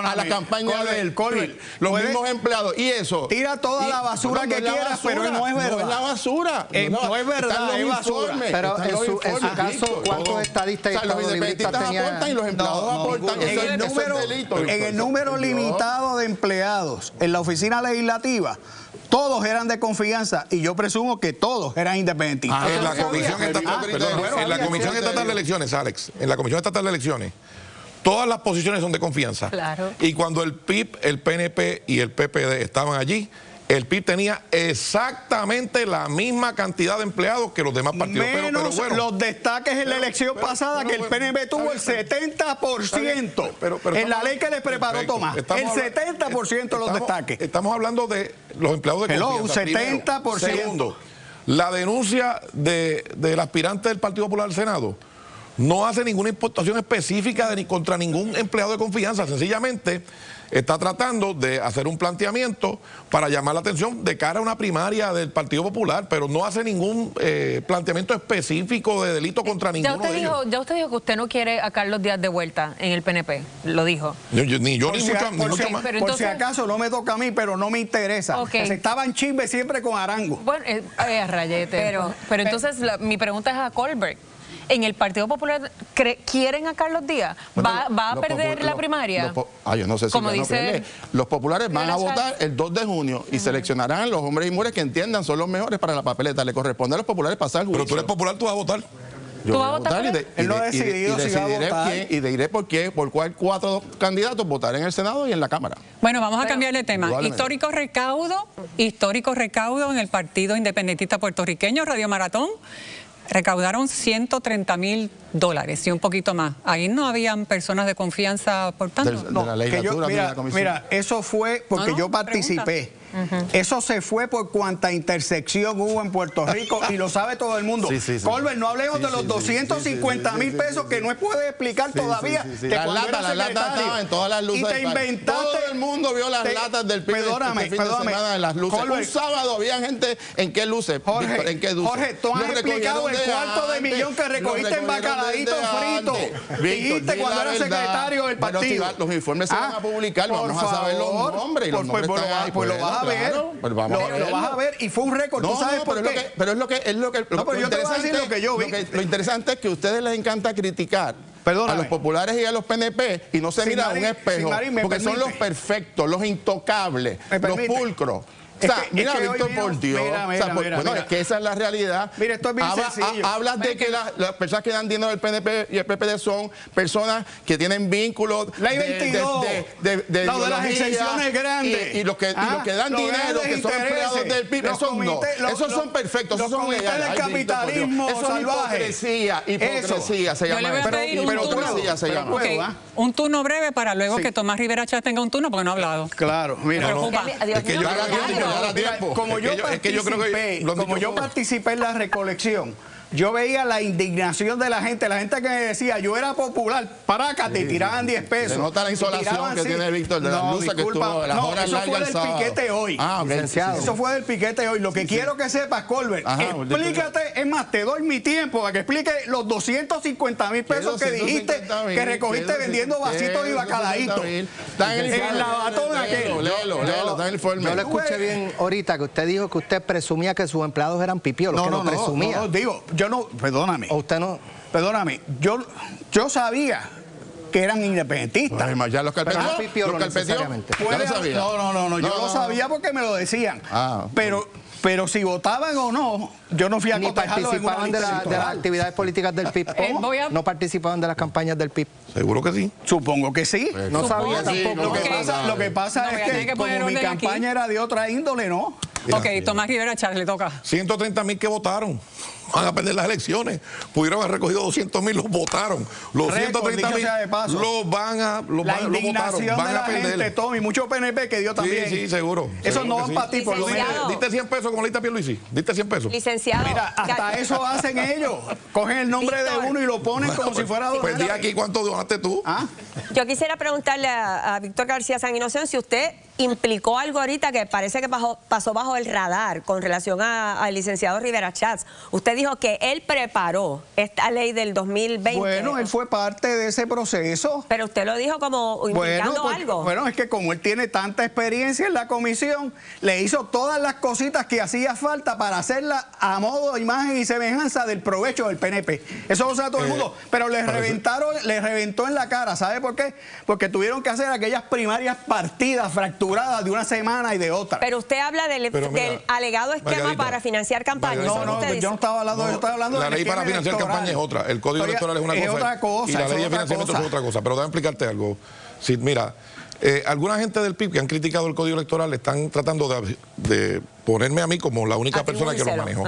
a la campaña del PIB. Los mismos empleados. Y eso. Tira toda la basura que quieras, pero no es verdad. No es la basura. No es verdad, es basura. Pero en su caso, ¿cuántos estadistas y los independentistas aportan y los empleados aportan? En el número limitado de empleados en la oficina legislativa, todos eran de confianza y yo presumo que todos eran independentistas. En la Comisión Estatal de Elecciones, Alex, en la Comisión Estatal de Elecciones, todas las posiciones son de confianza. Claro. Y cuando el PIB, el PNP y el PPD estaban allí, el PIB tenía exactamente la misma cantidad de empleados que los demás partidos. Menos los destaques en la elección pasada, que el PNP tuvo el 70%. En la ley que les preparó Tomás, el 70% de los destaques. Estamos hablando de los empleados de confianza. Un 70%. Segundo, la denuncia del aspirante del Partido Popular al Senado no hace ninguna imputación específica contra ningún empleado de confianza. Sencillamente está tratando de hacer un planteamiento para llamar la atención de cara a una primaria del Partido Popular, pero no hace ningún planteamiento específico de delito contra ninguno de ellos. Ya usted dijo que usted no quiere a Carlos Díaz de vuelta en el PNP, lo dijo. Ni yo, ni mucho más. Por si acaso no me toca a mí, pero no me interesa. Se estaban chismes siempre con Arango. Bueno, rayete. Pero entonces mi pregunta es a Colbert. ¿En el Partido Popular quieren a Carlos Díaz? ¿Va a perder la primaria? Yo no sé si los populares van a votar el 2 de junio y seleccionarán los hombres y mujeres que entiendan son los mejores para la papeleta. Le corresponde a los populares pasar el juicio. Pero tú eres popular, tú vas a votar. Yo voy a votar él no ha decidido si va a votar. Y diré por cuál 4 candidatos votar en el Senado y en la Cámara. Bueno, vamos a cambiar de tema. Histórico recaudo en el Partido Independentista Puertorriqueño, Radio Maratón. Recaudaron $130,000 y un poquito más. Ahí no habían personas de confianza aportando. De la legislatura, de la comisión. Mira, eso fue porque yo participé. Eso se fue por cuanta intersección hubo en Puerto Rico y lo sabe todo el mundo. Colbert, no hablemos de los 250,000 pesos que no puede explicar todavía. Que las latas estaban en todas las luces. Y te inventaste. Todo el mundo vio las latas del PIB este fin de semana en las luces. Un sábado había gente en qué luces. Jorge, tú has explicado el $250,000 que recogiste en bacalaíto frito. Dijiste cuando era secretario del partido. Los informes se van a publicar, vamos a saber los nombres. Y los nombres están ahí. Pues lo vas a ver, lo vas a ver y fue un récord. ¿Tú sabes por qué? Pero es lo que lo interesante es que a ustedes les encanta criticar a los populares y a los PNP y no se mira a un espejo, porque son los perfectos, los intocables, los pulcros. Mira, Víctor, por Dios. Bueno, es que esa es la realidad. Mira, esto es bien sencillo. Hablas de que las personas que dan dinero del PNP y el PPD son personas que tienen vínculos Ley 22, de las exenciones grandes. Y los que dan dinero, que son empleados del PIB, esos son perfectos, esos son legales. Del capitalismo salvaje. Hipocresía se llama. Hipocresía se llama. Un turno breve para luego que Tomás Rivera Chávez tenga un turno, porque no ha hablado. Claro, mira. Es que como yo participé en la recolección, yo veía la indignación de la gente que me decía, yo era popular, paraca, te tiraban 10 pesos. Se nota la insolación que tiene Víctor de las luces que estuvo, de las horas eso fue largas del piquete hoy. Eso fue del piquete hoy. Lo que quiero que sepas, Colbert, explícate, es más, te doy mi tiempo para que explique los $250,000 pesos que dijiste que recogiste vendiendo vasitos y bacalaitos. En el lavatón aquel. Léelo, está en el informe. Yo lo escuché bien ahorita, que usted dijo que usted presumía que sus empleados eran pipiolos, que lo presumía. No, digo, yo no, perdóname. ¿O usted no? Perdóname, yo sabía porque eran independentistas. Además, ya los carpeteó, no necesariamente. ya lo sabía. No, yo lo sabía porque me lo decían. Pero si votaban o no, yo no fui a cotejarlo en una participaban de las actividades políticas del PIB. ¿No participaban de las campañas del PIB? Seguro que sí. Supongo que sí. No sabía tampoco. Lo que pasa es que como mi campaña era de otra índole, ¿no? Ok, Tomás Rivera Chats, le toca. 130,000 que votaron. Van a perder las elecciones. Pudieron haber recogido 200,000, los votaron. Los 130,000 los van a indignación van de la a perder. gente, Tommy, mucho PNP que dio también. Sí, seguro. Eso no van para ti, por lo menos. Diste 100 pesos como le diste a Pierluisi. Diste 100 pesos. Licenciado. Mira, hasta eso hacen ellos. Cogen el nombre de uno y lo ponen como si fuera Pues di aquí cuánto donaste tú. Yo quisiera preguntarle a Víctor García San Inocencio si usted implicó algo ahorita que parece que pasó bajo el radar con relación al licenciado Rivera Chats. Usted dijo que él preparó esta ley del 2020. Bueno, él fue parte de ese proceso. Pero usted lo dijo como implicando algo. Bueno, es que como él tiene tanta experiencia en la comisión, le hizo todas las cositas que hacía falta para hacerla a modo, imagen y semejanza del provecho del PNP. Eso lo sabe todo el mundo. Pero le reventó en la cara. ¿Sabe por qué? Porque tuvieron que hacer aquellas primarias partidas, fracturadas de una semana y de otra. Pero usted habla del alegado esquema para financiar campañas. No, yo no estaba hablando de eso, estaba hablando de la ley para financiar campaña es otra. El código electoral es una cosa. Y la ley de financiamiento es otra cosa. Pero déjame explicarte algo. Sí, mira, alguna gente del PIB que han criticado el código electoral están tratando de ponerme a mí como la única persona que lo manejó.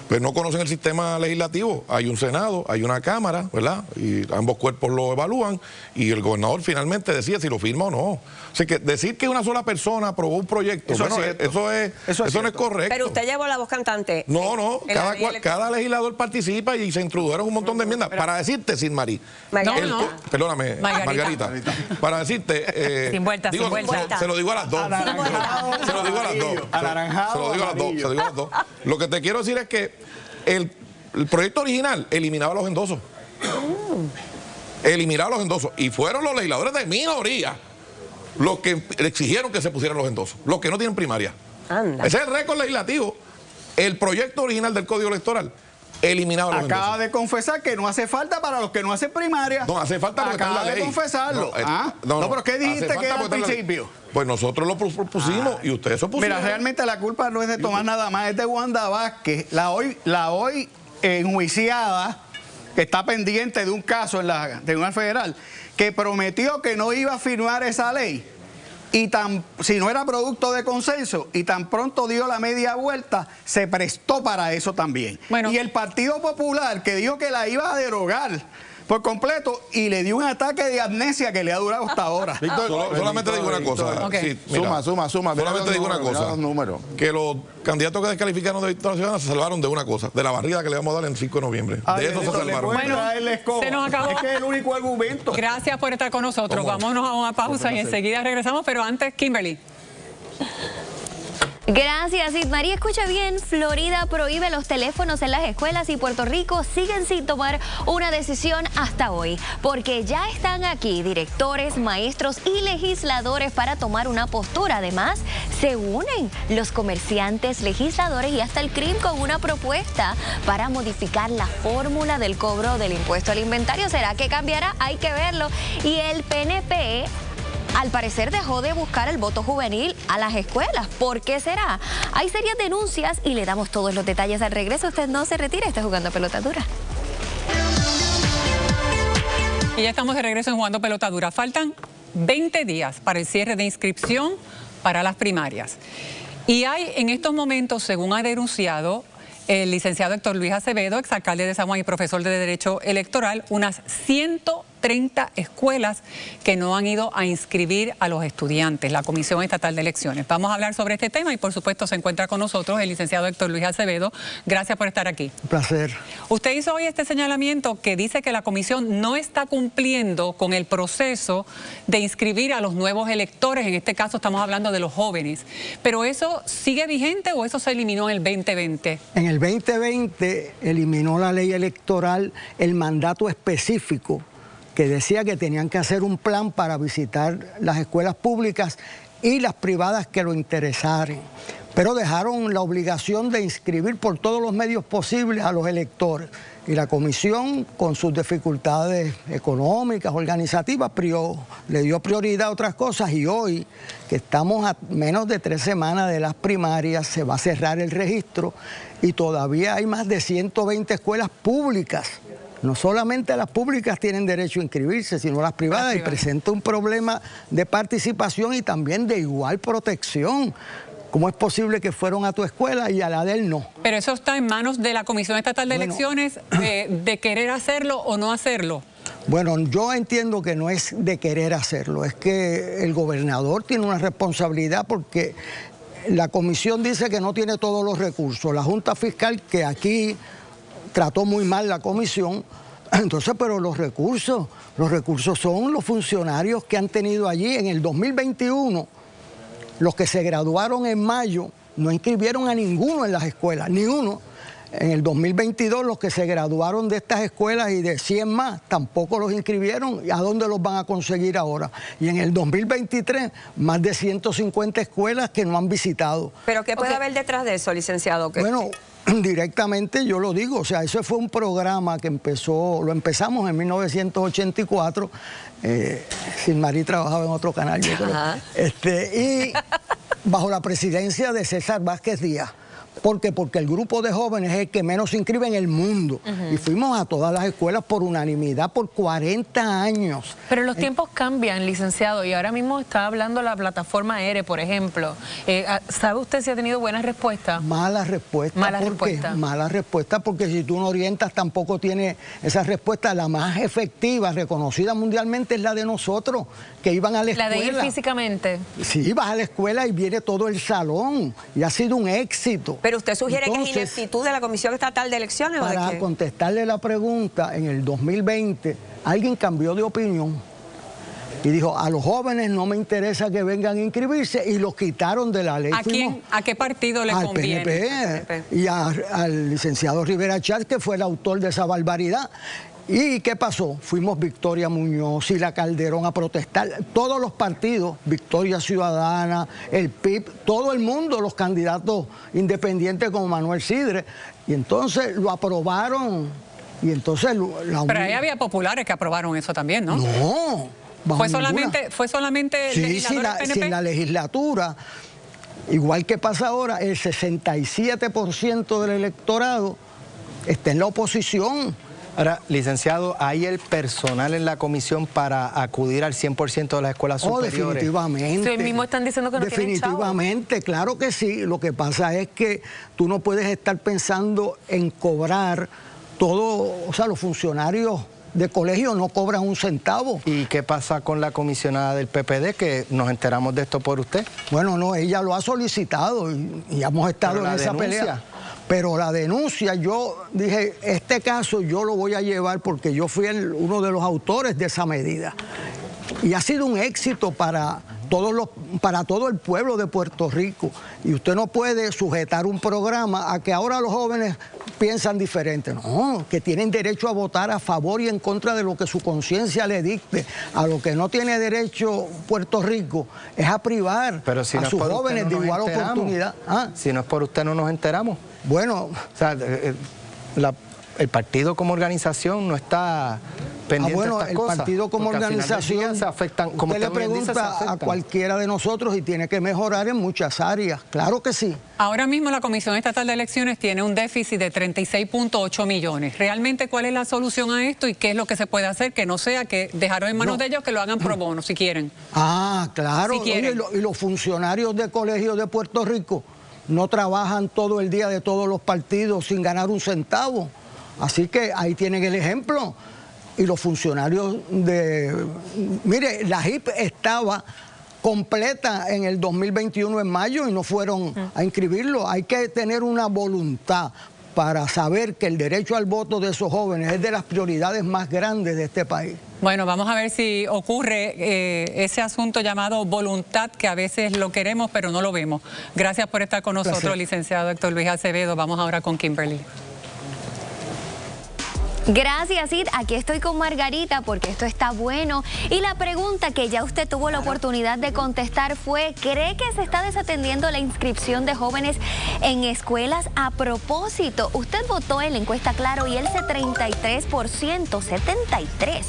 Pues no conocen el sistema legislativo. Hay un Senado, hay una Cámara, ¿verdad? Y ambos cuerpos lo evalúan y el gobernador finalmente decide si lo firma o no. O sea, que decir que una sola persona aprobó un proyecto, eso no es correcto. Pero usted llevó la voz cantante. No, cada legislador participa y se introdujeron un montón de enmiendas. Para decirte, Sinmarí, perdóname, Margarita, para decirte, sin vuelta. Se lo digo a las dos. Se lo digo a las dos. Anaranjado. Se lo digo a las dos. Lo que te quiero decir es que el proyecto original eliminaba los endosos. Eliminaba los endosos. Y fueron los legisladores de minoría los que exigieron que se pusieran los endosos. Los que no tienen primaria. Anda. Ese es el récord legislativo. El proyecto original del Código Electoral eliminaba los endosos. Acaba de confesar que no hace falta para los que no hacen primaria. No, hace falta porque está en la ley. Acaba de confesarlo. No, pero ¿qué dijiste que era al principio? Pues nosotros lo propusimos y ustedes eso pusieron. Mira, realmente la culpa no es de Tomás nada más, es de Wanda Vázquez, la hoy enjuiciada, que está pendiente de un caso en la Tribunal Federal, que prometió que no iba a firmar esa ley, y si no era producto de consenso, y tan pronto dio la media vuelta, se prestó para eso también. Y el Partido Popular, que dijo que la iba a derogar por completo, y le dio un ataque de amnesia que le ha durado hasta ahora. Víctor, solamente digo una cosa. Sí, mira, suma. Solamente digo una cosa. Que los candidatos que descalificaron de Victoria Ciudadana se salvaron de una cosa, de la barrida que le vamos a dar el 5 de noviembre. De eso se salvaron. Bueno, se nos acabó. Es que es el único argumento. Gracias por estar con nosotros. Vámonos a una pausa y enseguida regresamos, pero antes, Kimberly. Gracias, Ismarí. Escucha bien, Florida prohíbe los teléfonos en las escuelas y Puerto Rico siguen sin tomar una decisión hasta hoy, porque ya están aquí directores, maestros y legisladores para tomar una postura. Además, se unen los comerciantes, legisladores y hasta el CRIM con una propuesta para modificar la fórmula del cobro del impuesto al inventario. ¿Será que cambiará? Hay que verlo. Y el PNP al parecer dejó de buscar el voto juvenil a las escuelas. ¿Por qué será? Hay serias denuncias y le damos todos los detalles al regreso. Usted no se retire, está jugando Pelota Dura. Y ya estamos de regreso en Jugando Pelota Dura. Faltan 20 días para el cierre de inscripción para las primarias. Y hay en estos momentos, según ha denunciado el licenciado Héctor Luis Acevedo, exalcalde de San Juan y profesor de Derecho Electoral, unas 130 escuelas que no han ido a inscribir a los estudiantes, la Comisión Estatal de Elecciones. Vamos a hablar sobre este tema y por supuesto se encuentra con nosotros el licenciado Héctor Luis Acevedo. Gracias por estar aquí. Un placer. Usted hizo hoy este señalamiento que dice que la comisión no está cumpliendo con el proceso de inscribir a los nuevos electores, en este caso estamos hablando de los jóvenes, pero ¿eso sigue vigente o eso se eliminó en el 2020? En el 2020 eliminó la ley electoral el mandato específico que decía que tenían que hacer un plan para visitar las escuelas públicas y las privadas que lo interesaran. pero dejaron la obligación de inscribir por todos los medios posibles a los electores. Y la comisión, con sus dificultades económicas, organizativas, le dio prioridad a otras cosas, y hoy, que estamos a menos de 3 semanas de las primarias, se va a cerrar el registro y todavía hay más de 120 escuelas públicas. No solamente las públicas tienen derecho a inscribirse, sino las privadas, y presenta un problema de participación y también de igual protección. ¿Cómo es posible que fueron a tu escuela y a la de él no? Pero eso está en manos de la Comisión Estatal de Elecciones, de querer hacerlo o no hacerlo. Bueno, yo entiendo que no es de querer hacerlo, es que el gobernador tiene una responsabilidad, porque la comisión dice que no tiene todos los recursos. La Junta Fiscal, que aquí trató muy mal la comisión, entonces, pero los recursos son los funcionarios que han tenido allí en el 2021. Los que se graduaron en mayo no inscribieron a ninguno en las escuelas, ni uno. En el 2022 los que se graduaron de estas escuelas y de 100 más tampoco los inscribieron. ¿A dónde los van a conseguir ahora? Y en el 2023 más de 150 escuelas que no han visitado. ¿Pero qué puede haber detrás de eso, licenciado? Bueno, directamente yo lo digo, o sea, ese fue un programa que lo empezamos en 1984, Silmarí trabajaba en otro canal, yo creo, y bajo la presidencia de César Vázquez Díaz. ¿Por qué? Porque el grupo de jóvenes es el que menos se inscribe en el mundo. Y fuimos a todas las escuelas por unanimidad por 40 años. Pero los tiempos cambian, licenciado, y ahora mismo está hablando la plataforma ERE, por ejemplo. ¿Sabe usted si ha tenido buenas respuestas? Malas respuestas. Malas respuestas. Malas respuestas, porque si tú no orientas tampoco tiene esa respuesta. La más efectiva, reconocida mundialmente, es la de nosotros, que iban a la escuela. ¿La de ir físicamente? Sí, vas a la escuela y viene todo el salón, y ha sido un éxito. Pero usted sugiere que es ineptitud de la Comisión Estatal de Elecciones, ¿o de qué? Para contestarle la pregunta, en el 2020 alguien cambió de opinión y dijo: a los jóvenes no me interesa que vengan a inscribirse, y los quitaron de la ley. ¿A quién? ¿A qué partido le conviene? Al PNP. Y al licenciado Rivera Chatz, que fue el autor de esa barbaridad. ¿Y qué pasó? Fuimos Victoria Muñoz y la Calderón a protestar. Todos los partidos, Victoria Ciudadana, el PIB, todo el mundo, los candidatos independientes como Manuel Sidre. Y entonces lo aprobaron. Y entonces Pero ahí había populares que aprobaron eso también, ¿no? No. ¿Fue solamente sí, legisladores PNP? Si en la legislatura, igual que pasa ahora, el 67% del electorado está en la oposición. Ahora, licenciado, ¿hay el personal en la comisión para acudir al 100% de las escuelas superiores? Definitivamente. Ustedes mismos están diciendo que no tienen chavo. Definitivamente, claro que sí. Lo que pasa es que tú no puedes estar pensando en cobrar todo, o sea, los funcionarios de colegio no cobran un centavo. ¿Y qué pasa con la comisionada del PPD, que nos enteramos de esto por usted? Bueno, no, ella lo ha solicitado y hemos estado en esa pelea. Pero la denuncia, yo dije, este caso yo lo voy a llevar porque yo fui uno de los autores de esa medida. Y ha sido un éxito para todo el pueblo de Puerto Rico. Y usted no puede sujetar un programa a que ahora los jóvenes piensan diferente. No, que tienen derecho a votar a favor y en contra de lo que su conciencia le dicte. A lo que no tiene derecho Puerto Rico es a privar a sus jóvenes de igual oportunidad. Si no es por usted, no nos enteramos. Bueno, o sea, el partido como organización no está pendiente de estas cosas. El partido como organización se afectan, como usted le pregunta a cualquiera de nosotros y tiene que mejorar en muchas áreas. Claro que sí. Ahora mismo la Comisión Estatal de Elecciones tiene un déficit de 36.8 millones. ¿Realmente cuál es la solución a esto y qué es lo que se puede hacer que no sea que dejaron en manos de ellos que lo hagan pro bono, si quieren? Claro. Si quieren. Y los funcionarios de colegios de Puerto Rico no trabajan todo el día de todos los partidos sin ganar un centavo. Así que ahí tienen el ejemplo. Y los funcionarios Mire, la JIP estaba completa en el 2021 en mayo y no fueron a inscribirlo. Hay que tener una voluntad para saber que el derecho al voto de esos jóvenes es de las prioridades más grandes de este país. Bueno, vamos a ver si ocurre ese asunto llamado voluntad, que a veces lo queremos pero no lo vemos. Gracias por estar con nosotros, licenciado Héctor Luis Acevedo. Vamos ahora con Kimberly. Gracias, Sid. Aquí estoy con Margarita porque esto está bueno. Y la pregunta que ya usted tuvo la oportunidad de contestar fue, ¿cree que se está desatendiendo la inscripción de jóvenes en escuelas? A propósito, usted votó en la encuesta Claro y el 73%, 73,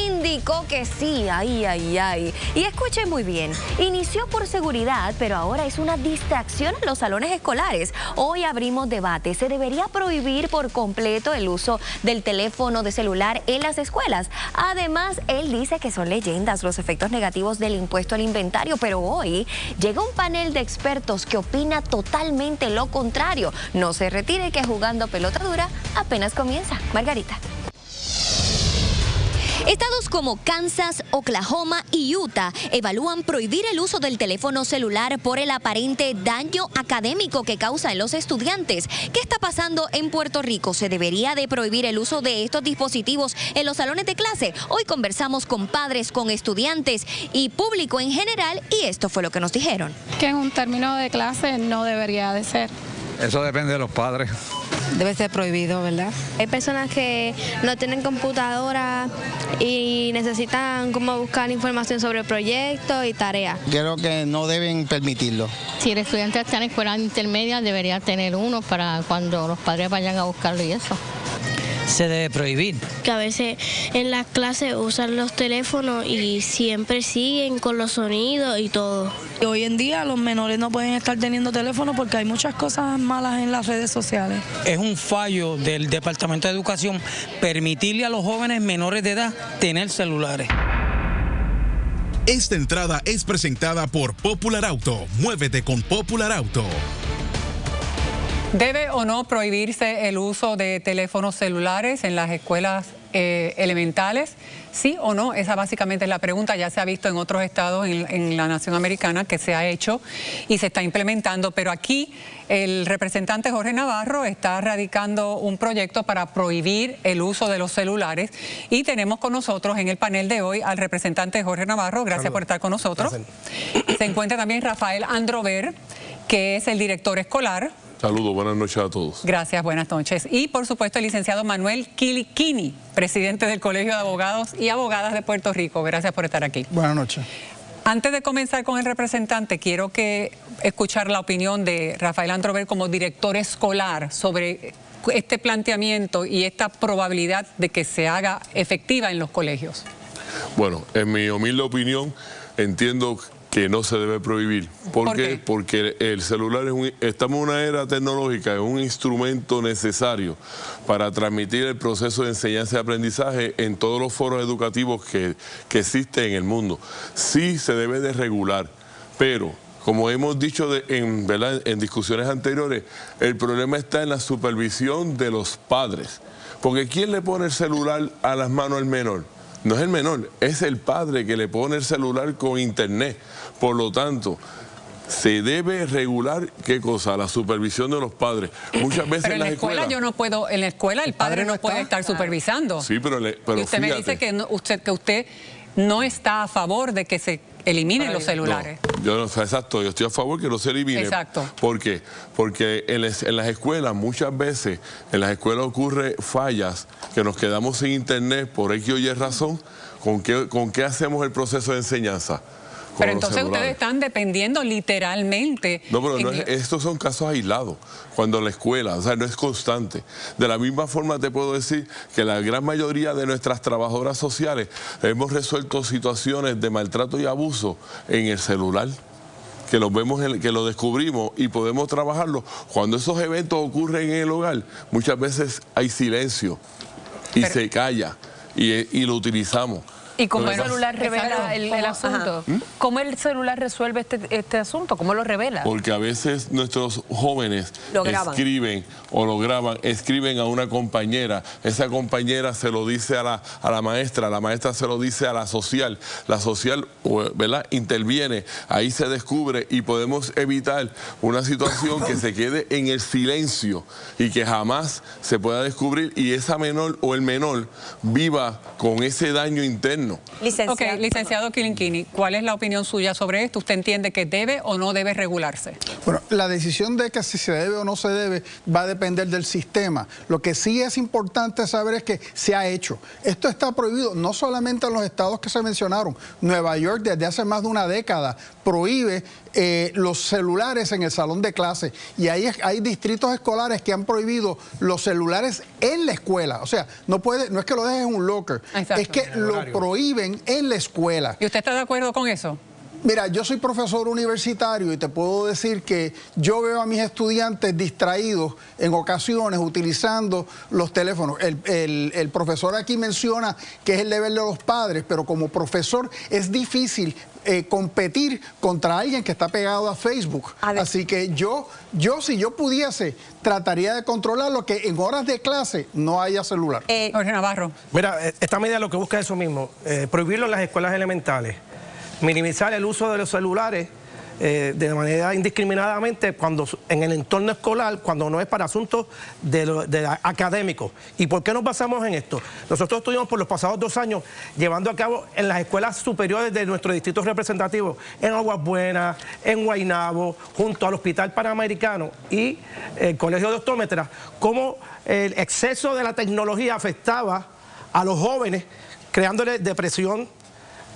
indicó que sí. Ay, ay, ay. Y escuche muy bien, inició por seguridad, pero ahora es una distracción en los salones escolares. Hoy abrimos debate. ¿Se debería prohibir por completo el uso del teléfono de celular en las escuelas? Además, él dice que son leyendas los efectos negativos del impuesto al inventario, pero hoy llega un panel de expertos que opina totalmente lo contrario. No se retire, que Jugando Pelota Dura apenas comienza. Margarita. Estados como Kansas, Oklahoma y Utah evalúan prohibir el uso del teléfono celular por el aparente daño académico que causa en los estudiantes. ¿Qué está pasando en Puerto Rico? ¿Se debería de prohibir el uso de estos dispositivos en los salones de clase? Hoy conversamos con padres, con estudiantes y público en general, y esto fue lo que nos dijeron. Que en un término de clase no debería de ser. Eso depende de los padres. Debe ser prohibido, ¿verdad? Hay personas que no tienen computadora y necesitan como buscar información sobre proyectos y tareas. Creo que no deben permitirlo. Si el estudiante está en escuela intermedia, debería tener uno para cuando los padres vayan a buscarlo y eso. Se debe prohibir. Que a veces en las clases usan los teléfonos y siempre siguen con los sonidos y todo. Y hoy en día los menores no pueden estar teniendo teléfono porque hay muchas cosas malas en las redes sociales. Es un fallo del Departamento de Educación permitirle a los jóvenes menores de edad tener celulares. Esta entrada es presentada por Popular Auto. Muévete con Popular Auto. ¿Debe o no prohibirse el uso de teléfonos celulares en las escuelas elementales? ¿Sí o no? Esa básicamente es la pregunta. Ya se ha visto en otros estados en la nación americana que se ha hecho y se está implementando, pero aquí el representante Jorge Navarro está radicando un proyecto para prohibir el uso de los celulares y tenemos con nosotros en el panel de hoy al representante Jorge Navarro. Gracias por estar con nosotros. Se encuentra también Rafael Androver, que es el director escolar. Saludos, buenas noches a todos. Gracias, buenas noches. Y por supuesto el licenciado Manuel Kilikini, presidente del Colegio de Abogados y Abogadas de Puerto Rico. Gracias por estar aquí. Buenas noches. Antes de comenzar con el representante, quiero escuchar la opinión de Rafael Androver como director escolar sobre este planteamiento y esta probabilidad de que se haga efectiva en los colegios. Bueno, en mi humilde opinión, entiendo que no se debe prohibir. ¿Por qué? Porque el celular estamos en una era tecnológica, es un instrumento necesario para transmitir el proceso de enseñanza y aprendizaje en todos los foros educativos que existen en el mundo. Sí se debe de regular, pero como hemos dicho en discusiones anteriores, el problema está en la supervisión de los padres. Porque ¿quién le pone el celular a las manos al menor? No es el menor, es el padre que le pone el celular con internet. Por lo tanto, se debe regular, ¿qué cosa? La supervisión de los padres. Muchas veces pero en la escuela yo no puedo, en la escuela el padre no puede estar supervisando. Sí, pero y usted me dice que usted no está a favor de que se eliminen los celulares. No, exacto, yo estoy a favor que no se eliminen. Exacto. ¿Por qué? Porque en las escuelas, muchas veces, en las escuelas ocurre fallas, que nos quedamos sin internet por X o Y razón. ¿Con qué hacemos el proceso de enseñanza? Pero entonces ustedes están dependiendo literalmente. No, pero estos son casos aislados. Cuando la escuela, o sea, no es constante. De la misma forma te puedo decir que la gran mayoría de nuestras trabajadoras sociales hemos resuelto situaciones de maltrato y abuso en el celular. Que los vemos, que lo descubrimos y podemos trabajarlo. Cuando esos eventos ocurren en el hogar, muchas veces hay silencio y se calla y lo utilizamos. ¿Y cómo el celular revela el asunto? ¿Cómo el celular resuelve este asunto? ¿Cómo lo revela? Porque a veces nuestros jóvenes escriben o lo graban, escriben a una compañera, esa compañera se lo dice a la maestra se lo dice a la social, ¿verdad? Interviene, ahí se descubre y podemos evitar una situación que se quede en el silencio y que jamás se pueda descubrir y esa menor o el menor viva con ese daño interno gobierno. Licenciado Quilinquini, ¿cuál es la opinión suya sobre esto? ¿Usted entiende que debe o no debe regularse? Bueno, la decisión de que si se debe o no se debe va a depender del sistema. Lo que sí es importante saber es que se ha hecho. Esto está prohibido no solamente en los estados que se mencionaron. Nueva York desde hace más de una década prohíbe los celulares en el salón de clase, y hay distritos escolares que han prohibido los celulares en la escuela. O sea, no es que lo dejes en un locker, es que lo prohíben en la escuela. ¿Y usted está de acuerdo con eso? Mira, yo soy profesor universitario y te puedo decir que yo veo a mis estudiantes distraídos en ocasiones utilizando los teléfonos. El profesor aquí menciona que es el deber de los padres, pero como profesor es difícil competir contra alguien que está pegado a Facebook. Así que si yo pudiese, trataría de controlar lo que en horas de clase no haya celular. Jorge Navarro. Mira, esta medida lo que busca es eso mismo, prohibirlo en las escuelas elementales, minimizar el uso de los celulares de manera indiscriminadamente en el entorno escolar, cuando no es para asuntos académicos. ¿Y por qué nos basamos en esto? Nosotros estuvimos por los pasados 2 años llevando a cabo en las escuelas superiores de nuestro distrito representativo, en Aguas Buenas, en Guaynabo, junto al Hospital Panamericano y el Colegio de Optómetras, cómo el exceso de la tecnología afectaba a los jóvenes, creándoles depresión,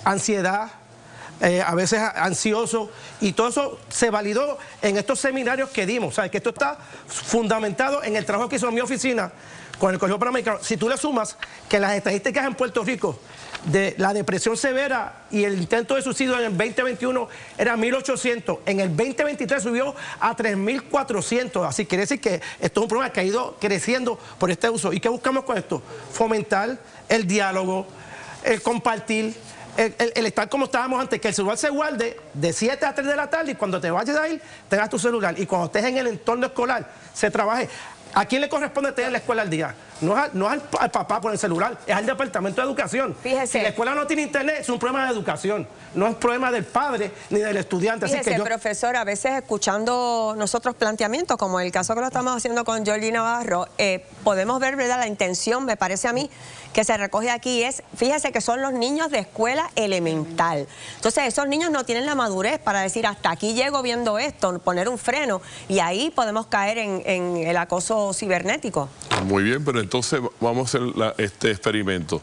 ansiedad, a veces ansioso, y todo eso se validó en estos seminarios que dimos. ¿Sabes? Que esto está fundamentado en el trabajo que hizo mi oficina con el Colegio Panamericano. Si tú le sumas que las estadísticas en Puerto Rico de la depresión severa y el intento de suicidio en el 2021 era 1.800, en el 2023 subió a 3.400, así quiere decir que esto es un problema que ha ido creciendo por este uso. ¿Y qué buscamos con esto? Fomentar el diálogo, el compartir, el estar como estábamos antes, que el celular se guarde de 7 a 3 de la tarde y cuando te vayas a ir, tengas tu celular, y cuando estés en el entorno escolar, se trabaje. ¿A quién le corresponde tener la escuela al día? No es al papá por el celular, es al Departamento de Educación. Fíjese. Si la escuela no tiene internet, es un problema de educación, no es problema del padre ni del estudiante. Fíjese, así que profesor, a veces escuchando nosotros planteamientos, como el caso que lo estamos haciendo con Jordi Navarro, podemos ver, ¿verdad?, la intención, me parece a mí, que se recoge aquí es, fíjese que son los niños de escuela elemental. Entonces, esos niños no tienen la madurez para decir, hasta aquí llego viendo esto, poner un freno, y ahí podemos caer en el acoso cibernético. Muy bien, pero entonces vamos a hacer este experimento.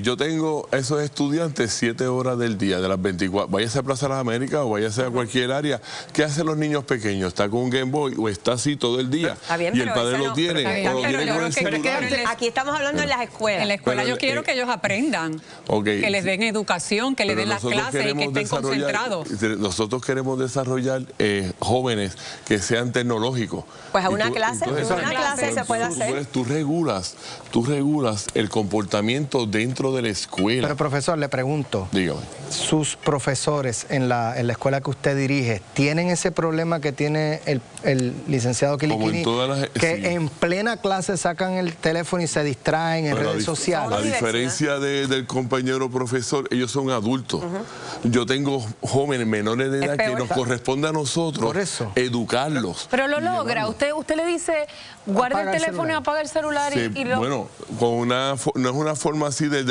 Yo tengo a esos estudiantes 7 horas del día, de las 24, váyase a Plaza de las Américas o váyase a cualquier área. ¿Qué hacen los niños pequeños? ¿Está con un Game Boy o está así todo el día? Bien, y el padre lo tiene, o lo tiene con el celular. Aquí estamos hablando en las escuelas. En la escuela yo quiero que ellos aprendan, que les den educación, que les den las clases y que estén concentrados. Nosotros queremos desarrollar jóvenes que sean tecnológicos. Pues a una clase se puede hacer. Tú regulas el comportamiento dentro de la escuela. Pero profesor, le pregunto, dígame, ¿sus profesores en la escuela que usted dirige tienen ese problema que tiene el licenciado Quilinquini, que en plena clase sacan el teléfono y se distraen en redes sociales? La diferencia del compañero profesor, ellos son adultos. Yo tengo jóvenes menores de edad que nos corresponde a nosotros educarlos. Pero lo logra, usted le dice, guarda el teléfono y apaga el celular. Sí, bueno, no es una forma así de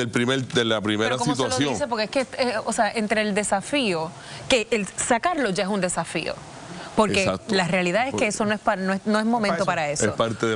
la primera ¿cómo situación. Se lo dice? Porque es que, o sea, entre el desafío, que el sacarlo ya es un desafío. Porque la realidad es que eso no es momento para eso. Es parte de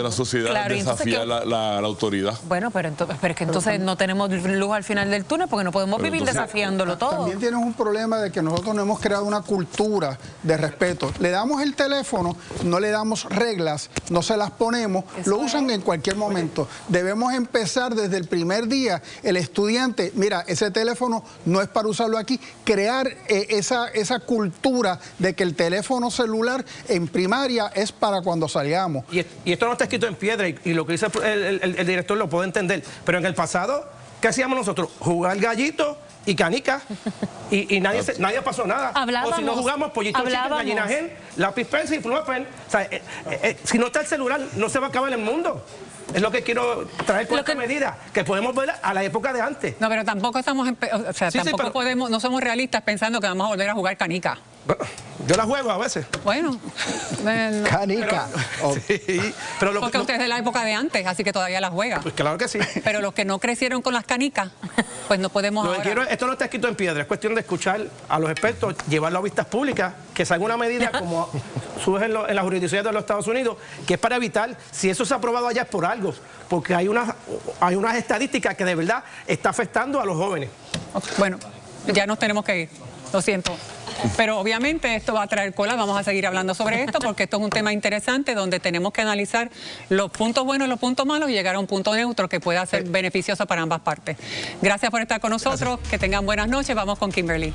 la sociedad, desafiar la autoridad. Bueno, pero es que entonces no tenemos luz al final del túnel porque no podemos vivir desafiándolo todo. También tienes un problema de que nosotros no hemos creado una cultura de respeto. Le damos el teléfono, no le damos reglas, no se las ponemos, lo usan en cualquier momento. Debemos empezar desde el primer día, el estudiante, mira, ese teléfono no es para usarlo aquí, crear esa cultura de que el teléfono celular en primaria es para cuando salgamos. Y esto no está escrito en piedra, y lo que dice el director lo puedo entender, pero en el pasado, ¿qué hacíamos nosotros? Jugar gallito y canica, y nadie pasó nada. Hablábamos, o si no jugamos pollito chicken, gallina gen, lápiz pencil y pluma pen. O sea, si no está el celular, no se va a acabar el mundo. Es lo que quiero traer con esta medida, que podemos ver a la época de antes. No, pero tampoco estamos, no somos realistas pensando que vamos a volver a jugar canica. Yo la juego a veces. Bueno. Canica. Pero porque usted es de la época de antes, así que todavía la juega. Pues claro que sí. Pero los que no crecieron con las canicas, pues no podemos esto no está escrito en piedra, es cuestión de escuchar a los expertos, llevarlo a vistas públicas, que salga una medida como surge en las jurisdicciones de los Estados Unidos, que es para evitar, si eso se ha aprobado allá es por algo, porque hay unas estadísticas que de verdad está afectando a los jóvenes. Bueno, ya nos tenemos que ir, lo siento. Pero obviamente esto va a traer cola, vamos a seguir hablando sobre esto porque esto es un tema interesante donde tenemos que analizar los puntos buenos y los puntos malos y llegar a un punto neutro que pueda ser beneficioso para ambas partes. Gracias por estar con nosotros, que tengan buenas noches, vamos con Kimberly.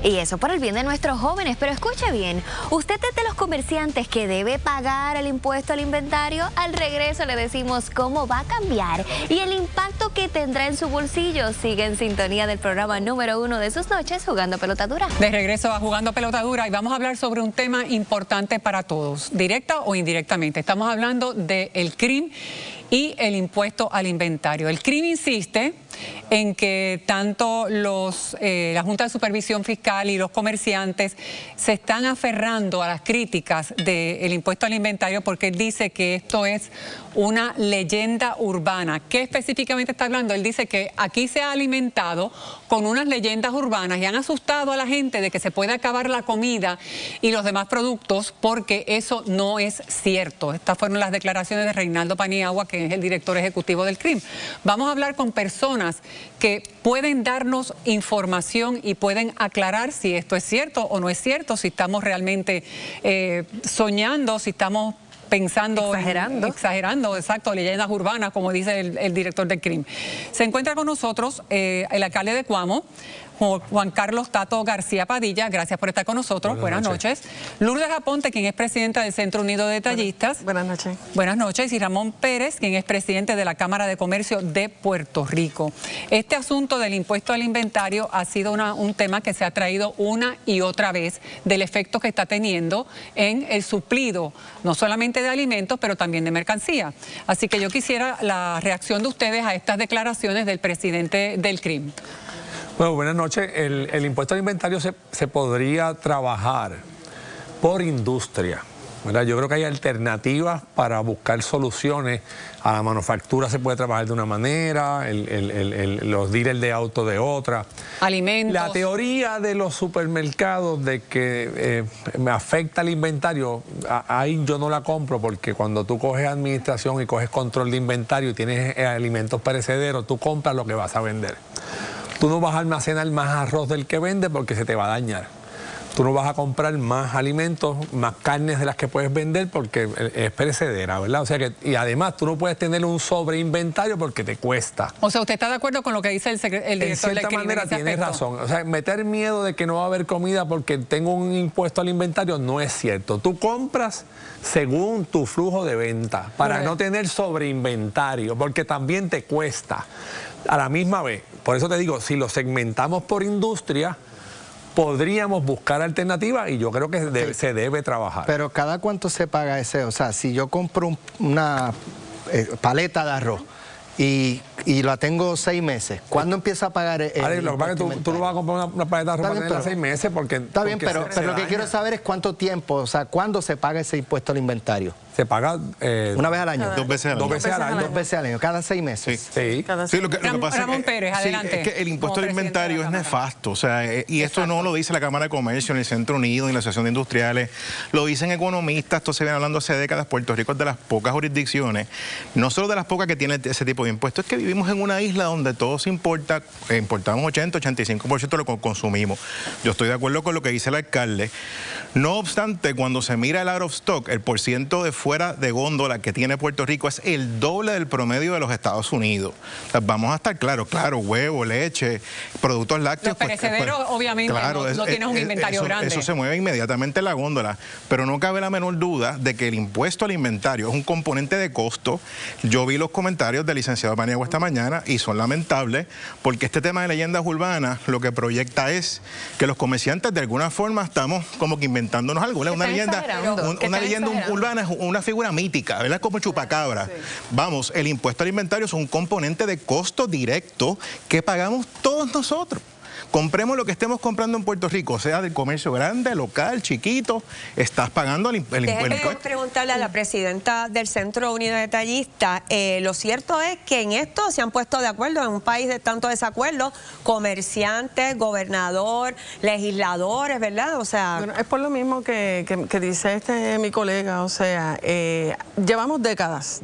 Y eso por el bien de nuestros jóvenes, pero escuche bien, usted es de los comerciantes que debe pagar el impuesto al inventario. Al regreso le decimos cómo va a cambiar y el impacto que tendrá en su bolsillo. Sigue en sintonía del programa número 1 de sus noches, Jugando Pelota Dura. De regreso a Jugando Pelota Dura y vamos a hablar sobre un tema importante para todos, directa o indirectamente. Estamos hablando del CRIM y el impuesto al inventario. El CRIM insiste en que tanto la Junta de Supervisión Fiscal y los comerciantes se están aferrando a las críticas del impuesto al inventario porque él dice que esto es una leyenda urbana. ¿Qué específicamente está hablando? Él dice que aquí se ha alimentado con unas leyendas urbanas y han asustado a la gente de que se puede acabar la comida y los demás productos porque eso no es cierto. Estas fueron las declaraciones de Reinaldo Paniagua, que es el director ejecutivo del CRIM. Vamos a hablar con personas que pueden darnos información y pueden aclarar si esto es cierto o no es cierto, si estamos realmente soñando, si estamos pensando, exagerando, exacto, leyendas urbanas, como dice el director del CRIM. Se encuentra con nosotros el alcalde de Cuamo, Juan Carlos Tato García Padilla, gracias por estar con nosotros, buenas noches. Lourdes Aponte, quien es presidenta del Centro Unido de Detallistas. Buenas noches. Buenas noches. Y Ramón Pérez, quien es presidente de la Cámara de Comercio de Puerto Rico. Este asunto del impuesto al inventario ha sido un tema que se ha traído una y otra vez del efecto que está teniendo en el suplido, no solamente de alimentos, pero también de mercancía. Así que yo quisiera la reacción de ustedes a estas declaraciones del presidente del CRIM. Bueno, buenas noches. El impuesto al inventario se podría trabajar por industria, ¿verdad? Yo creo que hay alternativas para buscar soluciones. A la manufactura se puede trabajar de una manera, los dealers de auto de otra. Alimentos. La teoría de los supermercados de que me afecta el inventario, ahí yo no la compro porque cuando tú coges administración y coges control de inventario y tienes alimentos perecederos, tú compras lo que vas a vender. Tú no vas a almacenar más arroz del que vende porque se te va a dañar. Tú no vas a comprar más alimentos, más carnes de las que puedes vender porque es perecedera, ¿verdad? O sea que, y además tú no puedes tener un sobreinventario porque te cuesta. O sea, ¿usted está de acuerdo con lo que dice el director del CRIM? En cierta manera tienes razón. O sea, meter miedo de que no va a haber comida porque tengo un impuesto al inventario no es cierto. Tú compras según tu flujo de venta para no tener sobreinventario porque también te cuesta. A la misma vez, por eso te digo, si lo segmentamos por industria, podríamos buscar alternativas y yo creo que se debe trabajar. Pero ¿cada cuánto se paga ese? O sea, si yo compro una paleta de arroz y la tengo 6 meses, ¿cuándo empieza a pagar el lo que pasa es que tú no vas a comprar una paleta de arroz para tenerla 6 meses porque... Está bien, pero lo que quiero saber es cuánto tiempo, o sea, ¿cuándo se paga ese impuesto al inventario? Se paga... ¿Una vez al año? 2 veces al año. 2 veces al año. 2 veces al año, cada 6 meses. Sí. Sí, lo que pasa Ramón Pérez, adelante. Es que el impuesto al inventario es nefasto, o sea, y esto no lo dice la Cámara de Comercio, ni el Centro Unido, ni la Asociación de Industriales, lo dicen economistas, esto se viene hablando hace décadas. Puerto Rico es de las pocas jurisdicciones, no solo de las pocas que tienen ese tipo de impuestos, es que vivimos en una isla donde todo se importa, importamos 80-85% de lo que consumimos. Yo estoy de acuerdo con lo que dice el alcalde. No obstante, cuando se mira el out of stock, el porciento de fuera de góndola que tiene Puerto Rico es el doble del promedio de los Estados Unidos. O sea, vamos a estar claro, huevo, leche, productos lácteos. Los perecederos, obviamente, claro, no tienes un inventario grande. Eso se mueve inmediatamente en la góndola, pero no cabe la menor duda de que el impuesto al inventario es un componente de costo. Yo vi los comentarios del licenciado Paniagua esta mañana y son lamentables porque este tema de leyendas urbanas lo que proyecta es que los comerciantes de alguna forma estamos como que inventándonos algo. Una leyenda urbana es una figura mítica, ¿verdad? Como el chupacabra. Sí. Vamos, el impuesto al inventario es un componente de costo directo que pagamos todos nosotros. compremos lo que estemos comprando en Puerto Rico, sea del comercio grande, local, chiquito, estás pagando el impuesto. Déjeme preguntarle a la presidenta del Centro Unido de Detallistas. Lo cierto es que en esto se han puesto de acuerdo en un país de tanto desacuerdo, comerciantes, gobernador, legisladores, ¿verdad? O sea... Bueno, es por lo mismo que dice mi colega, o sea, llevamos décadas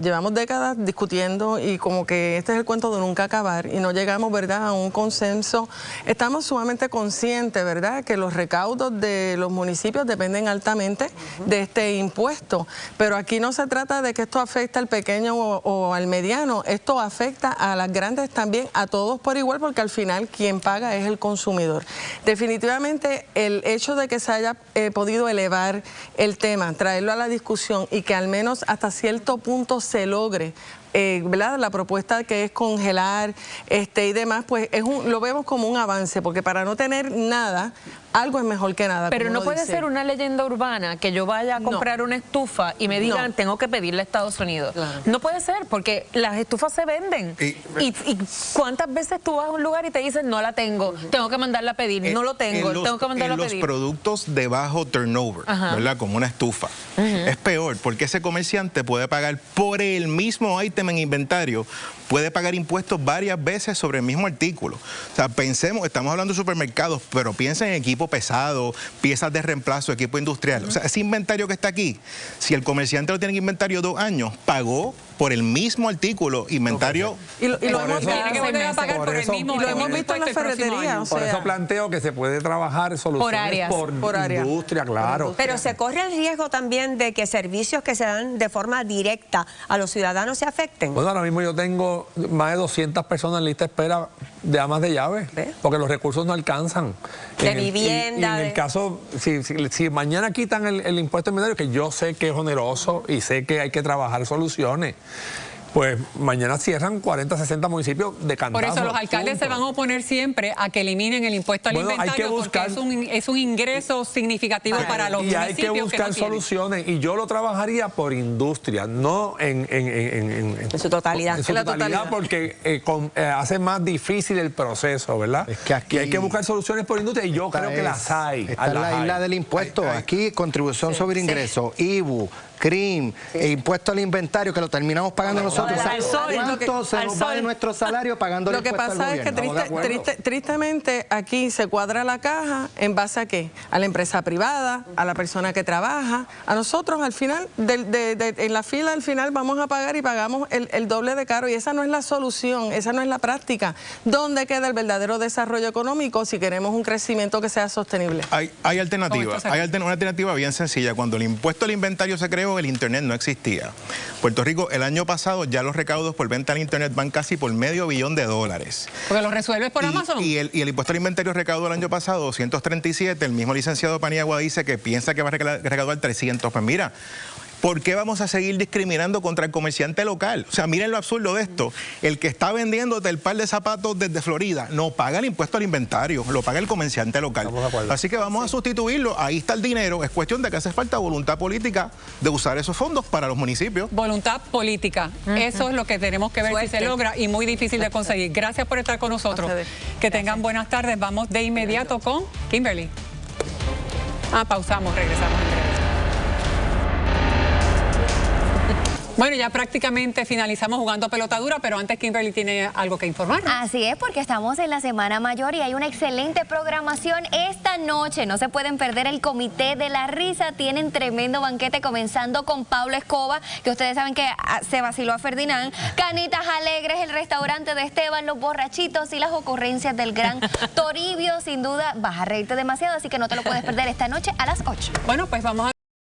discutiendo y como que este es el cuento de nunca acabar y no llegamos, ¿verdad?, a un consenso. Estamos sumamente conscientes, ¿verdad?, que los recaudos de los municipios dependen altamente de este impuesto, pero aquí no se trata de que esto afecte al pequeño o al mediano, esto afecta a las grandes también, a todos por igual, porque al final quien paga es el consumidor. Definitivamente el hecho de que se haya podido elevar el tema, traerlo a la discusión y que al menos hasta cierto punto se logre, ¿verdad?, la propuesta que es congelar y demás, pues lo vemos como un avance, porque para no tener nada, algo es mejor que nada. Pero no puede ser una leyenda urbana que yo vaya a comprar una estufa y me digan, tengo que pedirle a Estados Unidos. Claro. No puede ser, porque las estufas se venden. ¿Y cuántas veces tú vas a un lugar y te dicen, no la tengo, tengo que mandarla a pedir, no lo tengo, tengo que mandarla a pedir? En los productos de bajo turnover, ¿verdad?, como una estufa, es peor, porque ese comerciante puede pagar por el mismo ítem en inventario, puede pagar impuestos varias veces sobre el mismo artículo. O sea, pensemos, estamos hablando de supermercados, pero piensen en equipo pesado, piezas de reemplazo, equipo industrial. O sea, ese inventario que está aquí, si el comerciante lo tiene en inventario 2 años, pagó por el mismo artículo, inventario. Y lo hemos visto en la ferretería. Por eso planteo que se puede trabajar soluciones por industria, claro. Pero se corre el riesgo también de que servicios que se dan de forma directa a los ciudadanos se afecten. Bueno, ahora mismo yo tengo más de 200 personas en lista de espera de amas de llaves, porque los recursos no alcanzan. De vivienda. Y en el caso, si mañana quitan el impuesto inventario, que yo sé que es oneroso y sé que hay que trabajar soluciones, pues mañana cierran 40, 60 municipios de cantazo. Por eso los alcaldes se van a oponer siempre a que eliminen el impuesto al inventario, porque es un ingreso significativo para los municipios. Y hay que buscar soluciones, y yo lo trabajaría por industria, no en su totalidad. En su totalidad, porque hace más difícil el proceso, ¿verdad? Es que aquí y hay que buscar soluciones por industria, y yo creo que las hay. Está en la isla del impuesto. Aquí, contribución sobre ingresos, IBU, CRIM, impuesto al inventario, que lo terminamos pagando nosotros. ¿Cuánto se nos va de nuestro salario pagando el impuesto al gobierno? Lo que pasa es que tristemente aquí se cuadra la caja en base a ¿qué? A la empresa privada, a la persona que trabaja. A nosotros al final, en la fila al final vamos a pagar y pagamos el doble de caro, y esa no es la solución, esa no es la práctica. ¿Dónde queda el verdadero desarrollo económico si queremos un crecimiento que sea sostenible? Hay alternativas. Hay una alternativa bien sencilla. Cuando el impuesto al inventario se creó, el internet no existía. Puerto Rico el año pasado ya los recaudos por venta al internet van casi por $500 millones. Porque lo resuelves por Amazon. Y el impuesto al inventario recaudó el año pasado 237, el mismo licenciado Paniagua dice que piensa que va a recaudar 300. Pues mira, ¿por qué vamos a seguir discriminando contra el comerciante local? O sea, miren lo absurdo de esto. El que está vendiéndote el par de zapatos desde Florida no paga el impuesto al inventario, lo paga el comerciante local. Así que vamos a sustituirlo. Ahí está el dinero. Es cuestión de que hace falta voluntad política de usar esos fondos para los municipios. Voluntad política. Eso es lo que tenemos que ver si se logra, y muy difícil de conseguir. Gracias por estar con nosotros. Que tengan buenas tardes. Vamos de inmediato con Kimberly. Pausamos, regresamos en breve. Bueno, ya prácticamente finalizamos Jugando Pelota Dura, pero antes Kimberly tiene algo que informar. Así es, porque estamos en la Semana Mayor y hay una excelente programación esta noche. No se pueden perder el Comité de la Risa. Tienen tremendo banquete comenzando con Pablo Escoba, que ustedes saben que se vaciló a Ferdinand. Canitas Alegres, el restaurante de Esteban, los borrachitos y las ocurrencias del gran Toribio. Sin duda vas a reírte demasiado, así que no te lo puedes perder esta noche a las 8. Bueno, pues vamos a